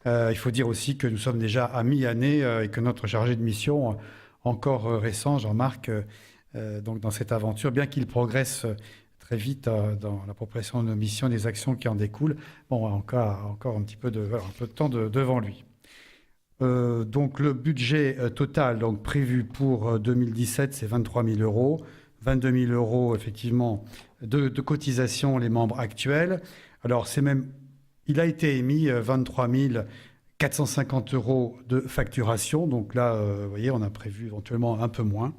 Il faut dire aussi que nous sommes déjà à mi-année et que notre chargé de mission encore récent, Jean-Marc, donc dans cette aventure, bien qu'il progresse très vite dans l'appropriation de nos missions et des actions qui en découlent, bon, encore un petit peu de temps devant lui. Donc le budget total donc, prévu pour 2017, c'est 23 000 euros. 22 000 euros, effectivement, de cotisation les membres actuels. Alors, il a été émis 23 450 euros de facturation. Donc là, vous voyez, on a prévu éventuellement un peu moins.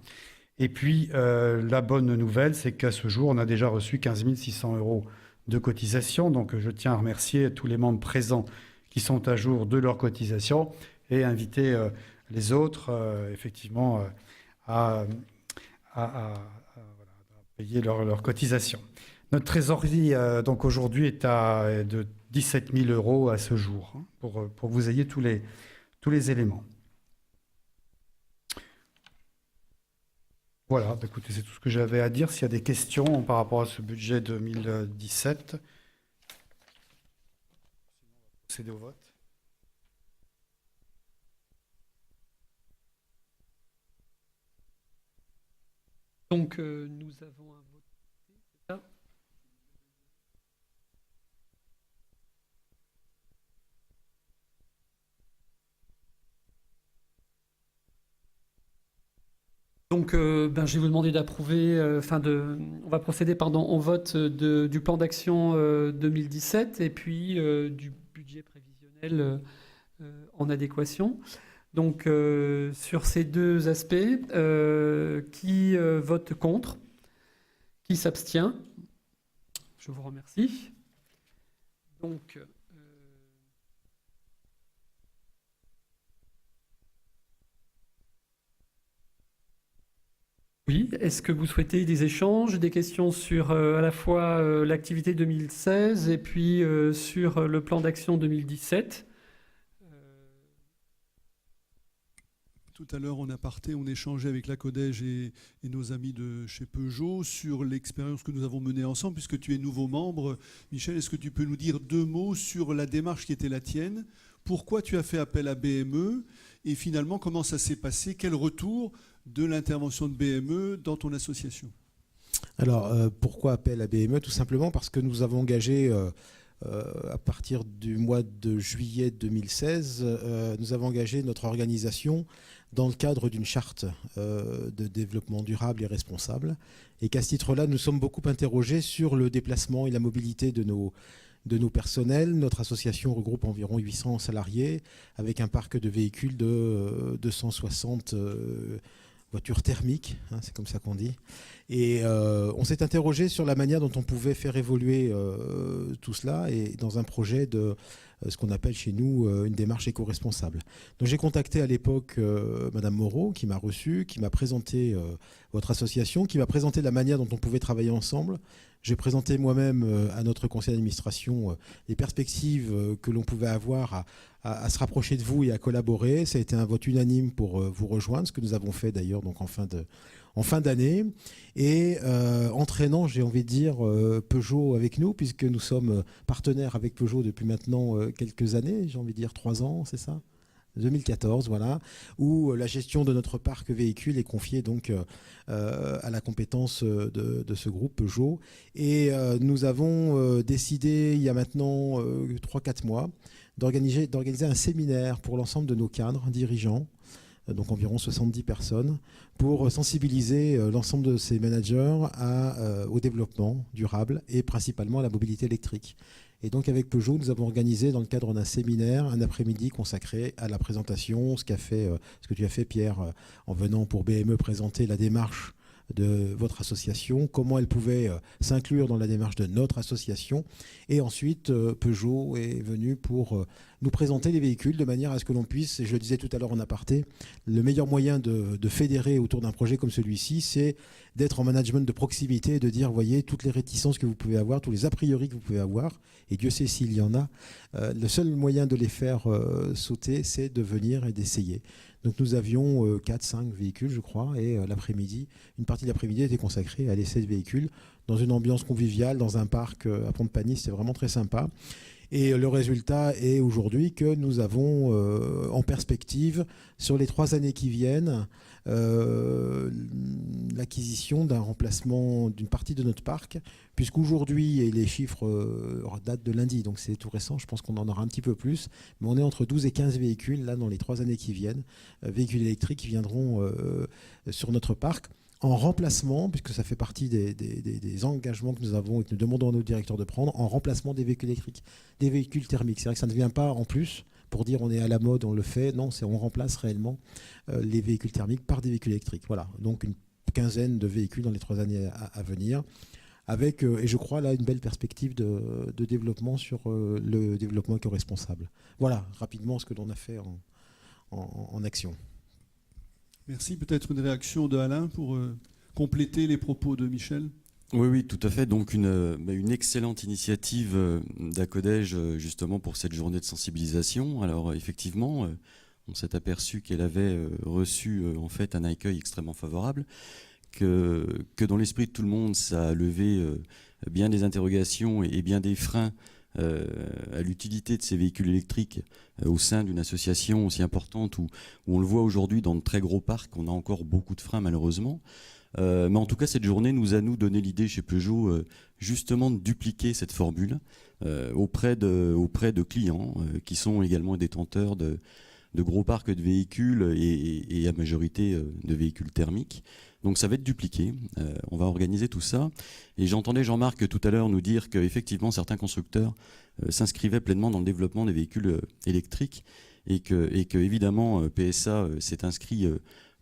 Et puis, la bonne nouvelle, c'est qu'à ce jour, on a déjà reçu 15 600 euros de cotisation. Donc, je tiens à remercier tous les membres présents qui sont à jour de leur cotisation et inviter les autres, effectivement, à payer leur cotisation. Notre trésorerie, donc aujourd'hui, est de 17 000 euros à ce jour, hein, pour que vous ayez tous les éléments. Voilà, écoutez, c'est tout ce que j'avais à dire. S'il y a des questions par rapport à ce budget 2017, procéder au vote. Donc, nous avons un vote, c'est ça ? Donc, je vais vous demander d'approuver, on va procéder au vote du plan d'action 2017 et puis du budget prévisionnel en adéquation. Donc, sur ces 2 aspects, qui vote contre? Qui s'abstient? Je vous remercie. Donc, oui, est-ce que vous souhaitez des échanges, des questions sur à la fois l'activité 2016 et puis sur le plan d'action 2017? Tout à l'heure, en aparté, on échangeait avec la Codège et nos amis de chez Peugeot sur l'expérience que nous avons menée ensemble, puisque tu es nouveau membre. Michel, est-ce que tu peux nous dire 2 mots sur la démarche qui était la tienne? Pourquoi tu as fait appel à BME? Et finalement, comment ça s'est passé? Quel retour de l'intervention de BME dans ton association? Alors, pourquoi appel à BME? Tout simplement parce que nous avons engagé... à partir du mois de juillet 2016, nous avons engagé notre organisation dans le cadre d'une charte de développement durable et responsable. Et qu'à ce titre-là, nous sommes beaucoup interrogés sur le déplacement et la mobilité de nos personnels. Notre association regroupe environ 800 salariés avec un parc de véhicules de 260 voitures thermiques, hein, c'est comme ça qu'on dit. Et on s'est interrogé sur la manière dont on pouvait faire évoluer tout cela et dans un projet ce qu'on appelle chez nous une démarche éco-responsable. Donc j'ai contacté à l'époque Madame Moreau, qui m'a reçu, qui m'a présenté votre association, qui m'a présenté la manière dont on pouvait travailler ensemble. J'ai présenté moi-même à notre conseil d'administration les perspectives que l'on pouvait avoir à se rapprocher de vous et à collaborer. Ça a été un vote unanime pour vous rejoindre, ce que nous avons fait d'ailleurs donc en fin d'année, et entraînant, j'ai envie de dire, Peugeot avec nous, puisque nous sommes partenaires avec Peugeot depuis maintenant quelques années, j'ai envie de dire 3 ans, c'est ça ? 2014, voilà, où la gestion de notre parc véhicule est confiée donc à la compétence de ce groupe Peugeot. Et nous avons décidé, il y a maintenant 3-4 mois, d'organiser un séminaire pour l'ensemble de nos cadres dirigeants, donc environ 70 personnes, pour sensibiliser l'ensemble de ces managers au développement durable et principalement à la mobilité électrique. Et donc avec Peugeot, nous avons organisé dans le cadre d'un séminaire un après-midi consacré à la présentation, ce que tu as fait Pierre en venant pour BME présenter la démarche de votre association, comment elle pouvait s'inclure dans la démarche de notre association. Et ensuite, Peugeot est venu pour nous présenter les véhicules de manière à ce que l'on puisse, et je le disais tout à l'heure en aparté, le meilleur moyen de fédérer autour d'un projet comme celui-ci, c'est d'être en management de proximité et de dire, voyez, toutes les réticences que vous pouvez avoir, tous les a priori que vous pouvez avoir, et Dieu sait s'il y en a, le seul moyen de les faire sauter, c'est de venir et d'essayer. Donc nous avions 4-5 véhicules, je crois, et l'après-midi, une partie de l'après-midi était consacrée à l'essai de véhicules, dans une ambiance conviviale, dans un parc à Pont-de-Pagny, c'était vraiment très sympa. Et le résultat est aujourd'hui que nous avons en perspective, sur les 3 années qui viennent, l'acquisition d'un remplacement d'une partie de notre parc, puisqu'aujourd'hui, et les chiffres datent de lundi, donc c'est tout récent, je pense qu'on en aura un petit peu plus, mais on est entre 12 et 15 véhicules, là, dans les 3 années qui viennent, véhicules électriques qui viendront sur notre parc, en remplacement, puisque ça fait partie des engagements que nous avons et que nous demandons à nos directeurs de prendre, en remplacement des véhicules électriques, des véhicules thermiques. C'est vrai que ça ne vient pas en plus pour dire on est à la mode, on le fait. Non, on remplace réellement les véhicules thermiques par des véhicules électriques. Voilà, donc une quinzaine de véhicules dans les 3 années à venir, avec, et je crois là, une belle perspective de développement sur le développement éco-responsable. Voilà, rapidement ce que l'on a fait en action. Merci. Peut-être une réaction de Alain pour compléter les propos de Michel. Oui, tout à fait. Donc une excellente initiative d'Acodège justement pour cette journée de sensibilisation. Alors effectivement, on s'est aperçu qu'elle avait reçu en fait un accueil extrêmement favorable, que dans l'esprit de tout le monde, ça a levé bien des interrogations et bien des freins à l'utilité de ces véhicules électriques au sein d'une association aussi importante où on le voit aujourd'hui dans de très gros parcs, on a encore beaucoup de freins malheureusement. Mais en tout cas, cette journée nous a donné l'idée chez Peugeot justement de dupliquer cette formule auprès de clients qui sont également détenteurs de gros parcs de véhicules et à majorité de véhicules thermiques. Donc ça va être dupliqué, on va organiser tout ça. Et j'entendais Jean-Marc tout à l'heure nous dire qu'effectivement certains constructeurs s'inscrivaient pleinement dans le développement des véhicules électriques et que évidemment PSA s'est inscrit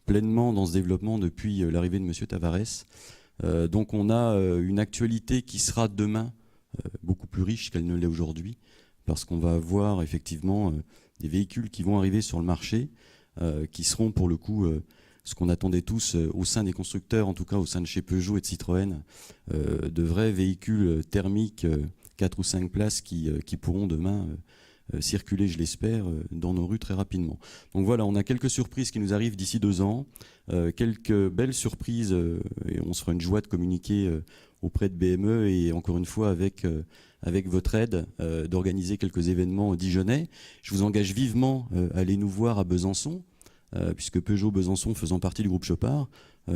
pleinement dans ce développement depuis l'arrivée de M. Tavares. Donc on a une actualité qui sera demain beaucoup plus riche qu'elle ne l'est aujourd'hui, parce qu'on va avoir effectivement des véhicules qui vont arriver sur le marché, qui seront pour le coup ce qu'on attendait tous au sein des constructeurs, en tout cas au sein de chez Peugeot et de Citroën, de vrais véhicules thermiques 4 ou 5 places qui pourront demain circuler, je l'espère, dans nos rues très rapidement. Donc voilà, on a quelques surprises qui nous arrivent d'ici 2 ans, quelques belles surprises, et on se fera une joie de communiquer auprès de BME et encore une fois avec votre aide d'organiser quelques événements dijonnais. Je vous engage vivement à aller nous voir à Besançon, puisque Peugeot Besançon faisant partie du groupe Chopard,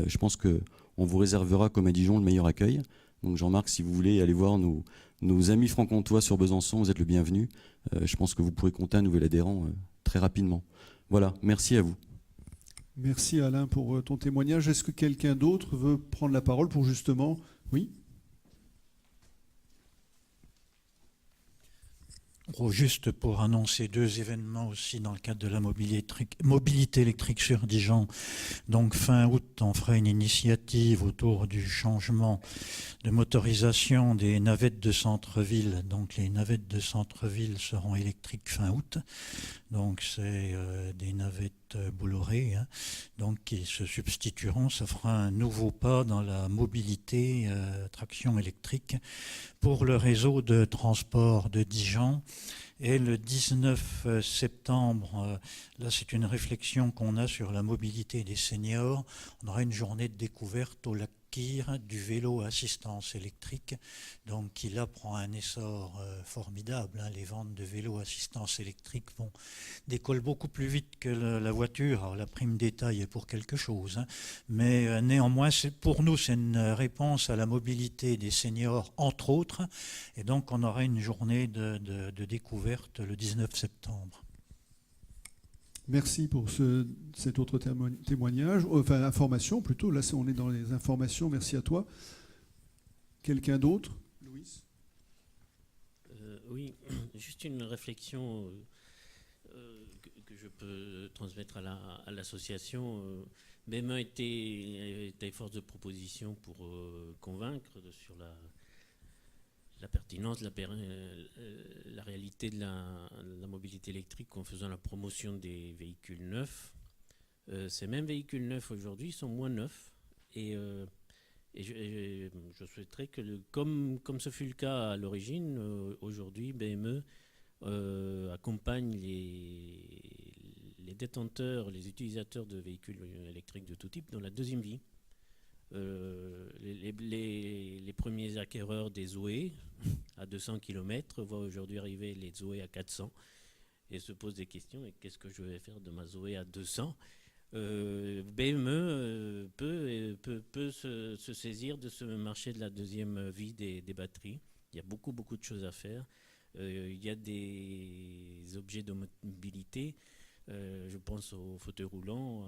je pense qu'on vous réservera comme à Dijon le meilleur accueil. Donc Jean-Marc, si vous voulez aller voir nos amis franc-comtois sur Besançon, vous êtes le bienvenu. Je pense que vous pourrez compter un nouvel adhérent très rapidement. Voilà, merci à vous. Merci Alain pour ton témoignage. Est-ce que quelqu'un d'autre veut prendre la parole pour justement... Oui ? Juste pour annoncer 2 événements aussi dans le cadre de la mobilité électrique sur Dijon. Donc fin août, on fera une initiative autour du changement de motorisation des navettes de centre-ville. Donc les navettes de centre-ville seront électriques fin août. Donc c'est des navettes Bolloré, hein, donc qui se substitueront. Ça fera un nouveau pas dans la mobilité traction électrique pour le réseau de transport de Dijon. Et le 19 septembre, là c'est une réflexion qu'on a sur la mobilité des seniors. On aura une journée de découverte au lac Kyr du vélo à assistance électrique, donc qui là prend un essor formidable. Hein. Les ventes de vélos à assistance électrique décollent beaucoup plus vite que la voiture. Alors la prime détail est pour quelque chose, hein. Mais néanmoins pour nous c'est une réponse à la mobilité des seniors entre autres, et donc on aura une journée de découverte le 19 septembre. Merci pour cet autre témoignage, enfin information plutôt. Là, on est dans les informations. Merci à toi. Quelqu'un d'autre, Louis? Oui, juste une réflexion que je peux transmettre à l'association. BME était force de proposition pour convaincre sur la pertinence, la réalité de la mobilité électrique en faisant la promotion des véhicules neufs. Ces mêmes véhicules neufs aujourd'hui sont moins neufs et je souhaiterais que, comme ce fut le cas à l'origine, aujourd'hui BME accompagne les détenteurs, les utilisateurs de véhicules électriques de tout type dans la deuxième vie. Les premiers acquéreurs des Zoé à 200 km voient aujourd'hui arriver les Zoé à 400 et se posent des questions. Et qu'est-ce que je vais faire de ma Zoé à 200 ? BME peut se saisir de ce marché de la deuxième vie des batteries. Il y a beaucoup de choses à faire. Il y a des objets de mobilité. Je pense aux fauteuils roulants,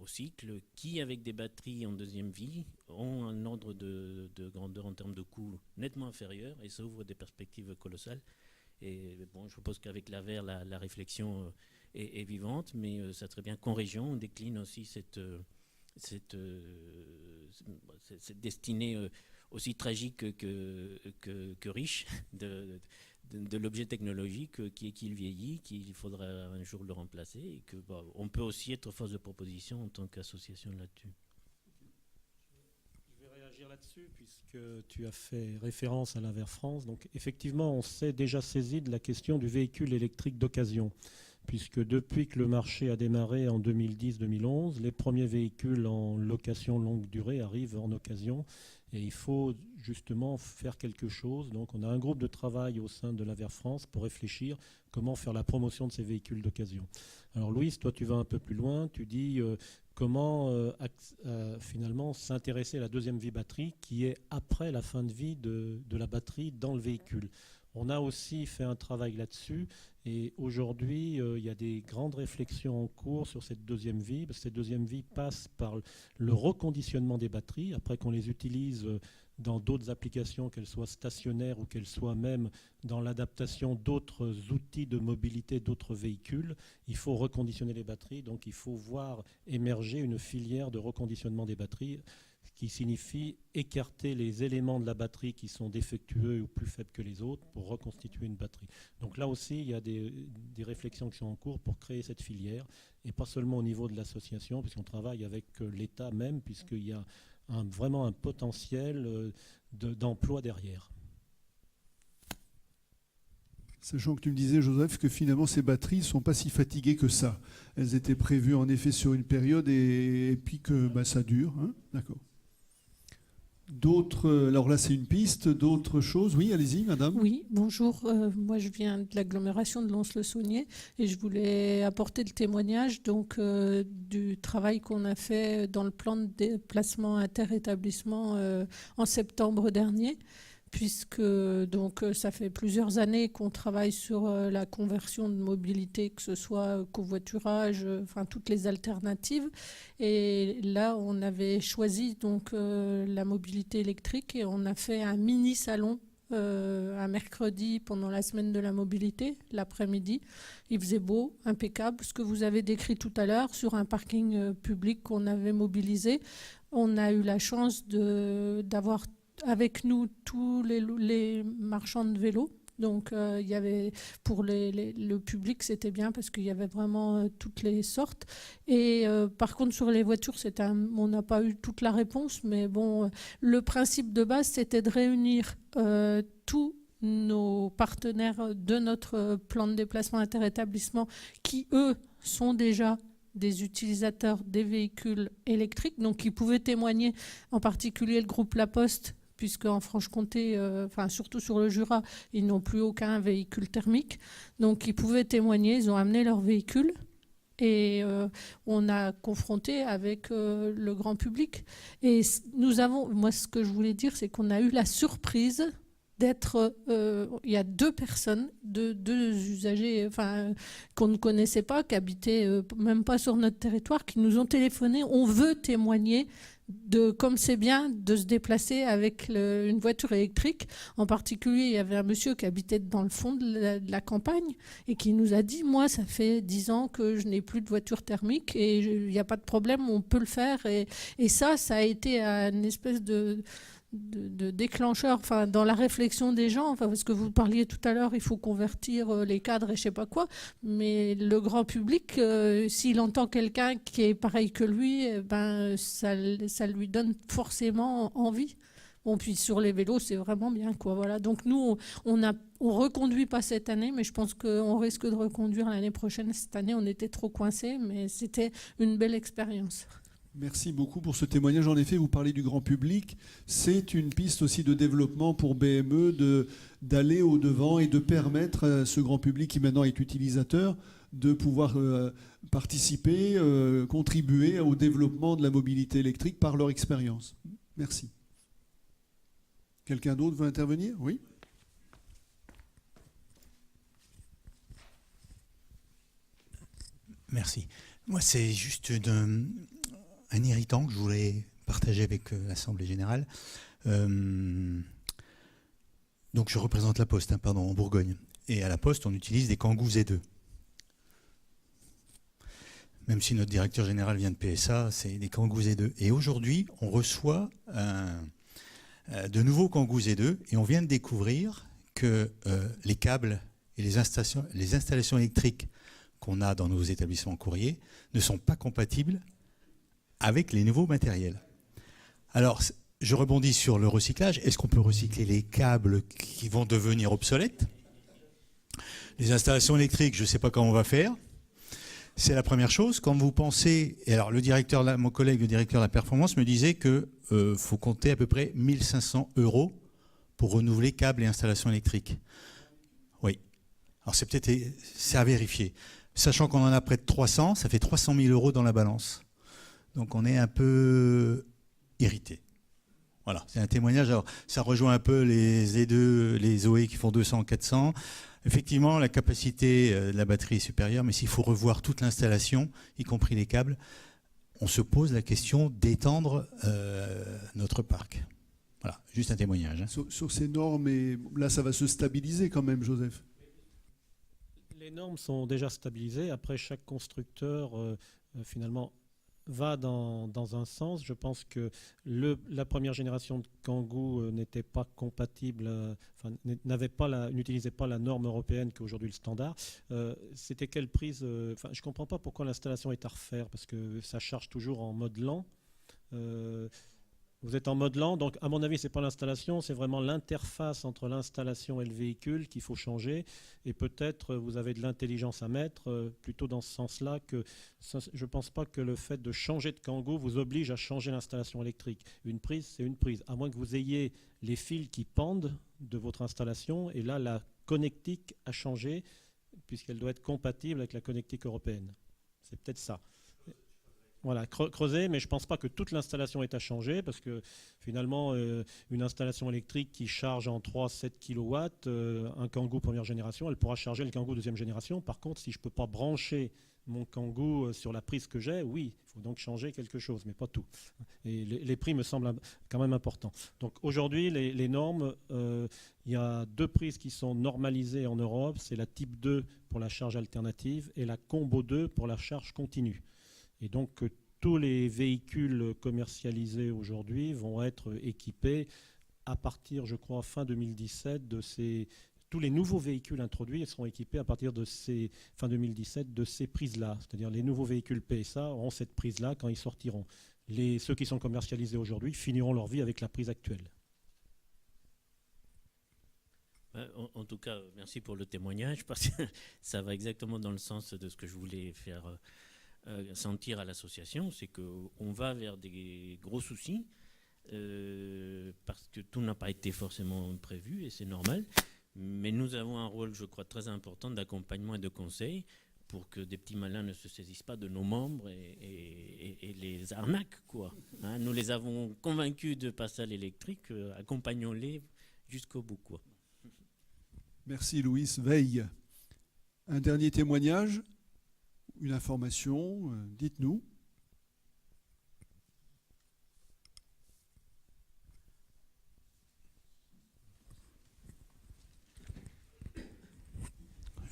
au cycle, qui, avec des batteries en deuxième vie, ont un ordre de grandeur en termes de coût nettement inférieur, et ça ouvre des perspectives colossales. Et bon, je suppose qu'avec l'AVER, la réflexion est vivante, mais ça serait bien qu'en région, on décline aussi cette destinée aussi tragique que riche de l'objet technologique qu'il vieillit, qu'il faudra un jour le remplacer, et que on peut aussi être force de proposition en tant qu'association là-dessus. Je vais réagir là-dessus puisque tu as fait référence à l'AVER France. Donc effectivement, on s'est déjà saisi de la question du véhicule électrique d'occasion, puisque depuis que le marché a démarré en 2010-2011, les premiers véhicules en location longue durée arrivent en occasion. Et il faut justement faire quelque chose. Donc on a un groupe de travail au sein de l'AVER France pour réfléchir comment faire la promotion de ces véhicules d'occasion. Alors Louis, toi tu vas un peu plus loin, tu dis comment finalement s'intéresser à la deuxième vie batterie qui est après la fin de vie de la batterie dans le véhicule. On a aussi fait un travail là-dessus et aujourd'hui, il y a des grandes réflexions en cours sur cette deuxième vie. Parce que cette deuxième vie passe par le reconditionnement des batteries. Après qu'on les utilise dans d'autres applications, qu'elles soient stationnaires ou qu'elles soient même dans l'adaptation d'autres outils de mobilité, d'autres véhicules, il faut reconditionner les batteries. Donc il faut voir émerger une filière de reconditionnement des batteries, qui signifie écarter les éléments de la batterie qui sont défectueux ou plus faibles que les autres pour reconstituer une batterie. Donc là aussi, il y a des réflexions qui sont en cours pour créer cette filière, et pas seulement au niveau de l'association, puisqu'on travaille avec l'État même, puisqu'il y a vraiment un potentiel d'emploi derrière. Sachant que tu me disais, Joseph, que finalement ces batteries ne sont pas si fatiguées que ça. Elles étaient prévues en effet sur une période et puis que ça dure. Hein, d'accord. D'autres, alors là c'est une piste, d'autres choses. Oui, allez-y, madame. Oui, bonjour. Moi je viens de l'agglomération de Lons-le-Saunier et je voulais apporter le témoignage du travail qu'on a fait dans le plan de déplacement inter-établissement en septembre dernier. Puisque donc, ça fait plusieurs années qu'on travaille sur la conversion de mobilité, que ce soit covoiturage, enfin toutes les alternatives. Et là, on avait choisi donc la mobilité électrique et on a fait un mini salon un mercredi pendant la semaine de la mobilité, l'après-midi. Il faisait beau, impeccable, ce que vous avez décrit tout à l'heure sur un parking public qu'on avait mobilisé. On a eu la chance d'avoir avec nous tous les marchands de vélos. Donc, il y avait pour le public, c'était bien parce qu'il y avait vraiment toutes les sortes. Et par contre, sur les voitures, on n'a pas eu toute la réponse. Mais bon, le principe de base, c'était de réunir tous nos partenaires de notre plan de déplacement interétablissement qui, eux, sont déjà des utilisateurs des véhicules électriques, donc qui pouvaient témoigner, en particulier le groupe La Poste, puisqu'en Franche-Comté, surtout sur le Jura, ils n'ont plus aucun véhicule thermique. Donc, ils pouvaient témoigner, ils ont amené leur véhicule et on a confronté avec le grand public. Et moi, ce que je voulais dire, c'est qu'on a eu la surprise d'être... il y a deux personnes, deux usagers qu'on ne connaissait pas, qui habitaient même pas sur notre territoire, qui nous ont téléphoné. On veut témoigner comme c'est bien de se déplacer avec une voiture électrique. En particulier, il y avait un monsieur qui habitait dans le fond de la campagne et qui nous a dit, moi, ça fait 10 ans que je n'ai plus de voiture thermique et il n'y a pas de problème, on peut le faire. Et ça a été une espèce de déclencheur dans la réflexion des gens, parce que vous parliez tout à l'heure, il faut convertir les cadres et je sais pas quoi, mais le grand public, s'il entend quelqu'un qui est pareil que lui, ça lui donne forcément envie. Bon, puis sur les vélos, c'est vraiment bien, quoi. Voilà. Donc nous, on reconduit pas cette année, mais je pense qu'on risque de reconduire l'année prochaine. Cette année, on était trop coincés, mais c'était une belle expérience. Merci beaucoup pour ce témoignage. En effet, vous parlez du grand public. C'est une piste aussi de développement pour BME d'aller au-devant et de permettre à ce grand public qui maintenant est utilisateur de pouvoir participer, contribuer au développement de la mobilité électrique par leur expérience. Merci. Quelqu'un d'autre veut intervenir? Oui. Merci. Moi, c'est juste un irritant que je voulais partager avec l'Assemblée générale. Donc, je représente la Poste, en Bourgogne. Et à la Poste, on utilise des Kangoo Z2. Même si notre directeur général vient de PSA, c'est des Kangoo Z2. Et aujourd'hui, on reçoit de nouveaux Kangoo Z2 et on vient de découvrir que les câbles et les installations électriques qu'on a dans nos établissements courriers ne sont pas compatibles avec les nouveaux matériels. Alors, je rebondis sur le recyclage. Est-ce qu'on peut recycler les câbles qui vont devenir obsolètes? Les installations électriques, je ne sais pas comment on va faire. C'est la première chose. Quand vous pensez... Et alors, mon collègue, le directeur de la performance, me disait qu'il faut compter à peu près 1 500 € pour renouveler câbles et installations électriques. Oui. Alors, c'est à vérifier. Sachant qu'on en a près de 300, ça fait 300 000 € dans la balance. Donc on est un peu irrité. Voilà, c'est un témoignage. Alors, ça rejoint un peu les Z2, les Zoé qui font 200, 400. Effectivement, la capacité de la batterie est supérieure, mais s'il faut revoir toute l'installation, y compris les câbles, on se pose la question d'étendre notre parc. Voilà, juste un témoignage. Sur ces normes, et là, ça va se stabiliser quand même, Joseph. Les normes sont déjà stabilisées. Après, chaque constructeur, finalement, va dans un sens. Je pense que la première génération de Kangoo n'était pas compatible, n'utilisait pas la norme européenne qui est aujourd'hui le standard. C'était quelle prise je ne comprends pas pourquoi l'installation est à refaire, parce que ça charge toujours en mode lent. Vous êtes en mode lent, donc à mon avis, ce n'est pas l'installation, c'est vraiment l'interface entre l'installation et le véhicule qu'il faut changer. Et peut-être vous avez de l'intelligence à mettre, plutôt dans ce sens-là, que je ne pense pas que le fait de changer de Kangoo vous oblige à changer l'installation électrique. Une prise, c'est une prise, à moins que vous ayez les fils qui pendent de votre installation. Et là, la connectique a changé, puisqu'elle doit être compatible avec la connectique européenne. C'est peut-être ça. Voilà, creuser, mais je ne pense pas que toute l'installation est à changer, parce que finalement, une installation électrique qui charge en 3-7 kW, un Kangoo première génération, elle pourra charger le Kangoo deuxième génération. Par contre, si je ne peux pas brancher mon Kangoo sur la prise que j'ai, oui, il faut donc changer quelque chose, mais pas tout. Et les prix me semblent quand même importants. Donc aujourd'hui, les normes, il y a 2 prises qui sont normalisées en Europe, c'est la type 2 pour la charge alternative et la combo 2 pour la charge continue. Et donc tous les véhicules commercialisés aujourd'hui vont être équipés à partir, je crois, fin 2017, tous les nouveaux véhicules introduits seront équipés à partir de fin 2017 de ces prises-là. C'est-à-dire les nouveaux véhicules PSA auront cette prise-là quand ils sortiront. Ceux qui sont commercialisés aujourd'hui finiront leur vie avec la prise actuelle. En tout cas, merci pour le témoignage, parce que ça va exactement dans le sens de ce que je voulais faire sentir à l'association, c'est qu'on va vers des gros soucis, parce que tout n'a pas été forcément prévu, et c'est normal. Mais nous avons un rôle, je crois, très important d'accompagnement et de conseil pour que des petits malins ne se saisissent pas de nos membres et les arnaquent, quoi. Hein, nous les avons convaincus de passer à l'électrique, accompagnons-les jusqu'au bout, quoi. Merci Louis. Veille. Un dernier témoignage, une information, dites-nous.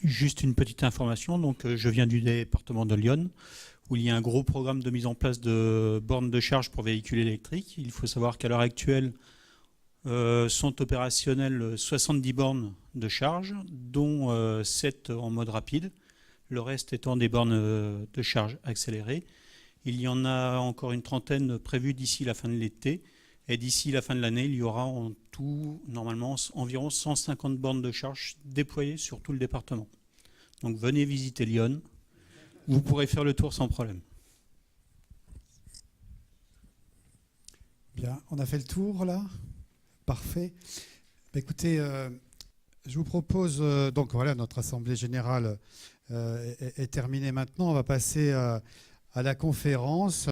Juste une petite information. Donc, je viens du département de Lyon, où il y a un gros programme de mise en place de bornes de charge pour véhicules électriques. Il faut savoir qu'à l'heure actuelle, sont opérationnelles 70 bornes de charge, dont 7 en mode rapide, le reste étant des bornes de charge accélérées. Il y en a encore une trentaine prévues d'ici la fin de l'été. Et d'ici la fin de l'année, il y aura en tout, normalement, environ 150 bornes de charge déployées sur tout le département. Donc venez visiter Lyon. Vous pourrez faire le tour sans problème. Bien, on a fait le tour là. Parfait. Écoutez, je vous propose, donc voilà, notre assemblée générale est terminée maintenant. On va passer à la conférence.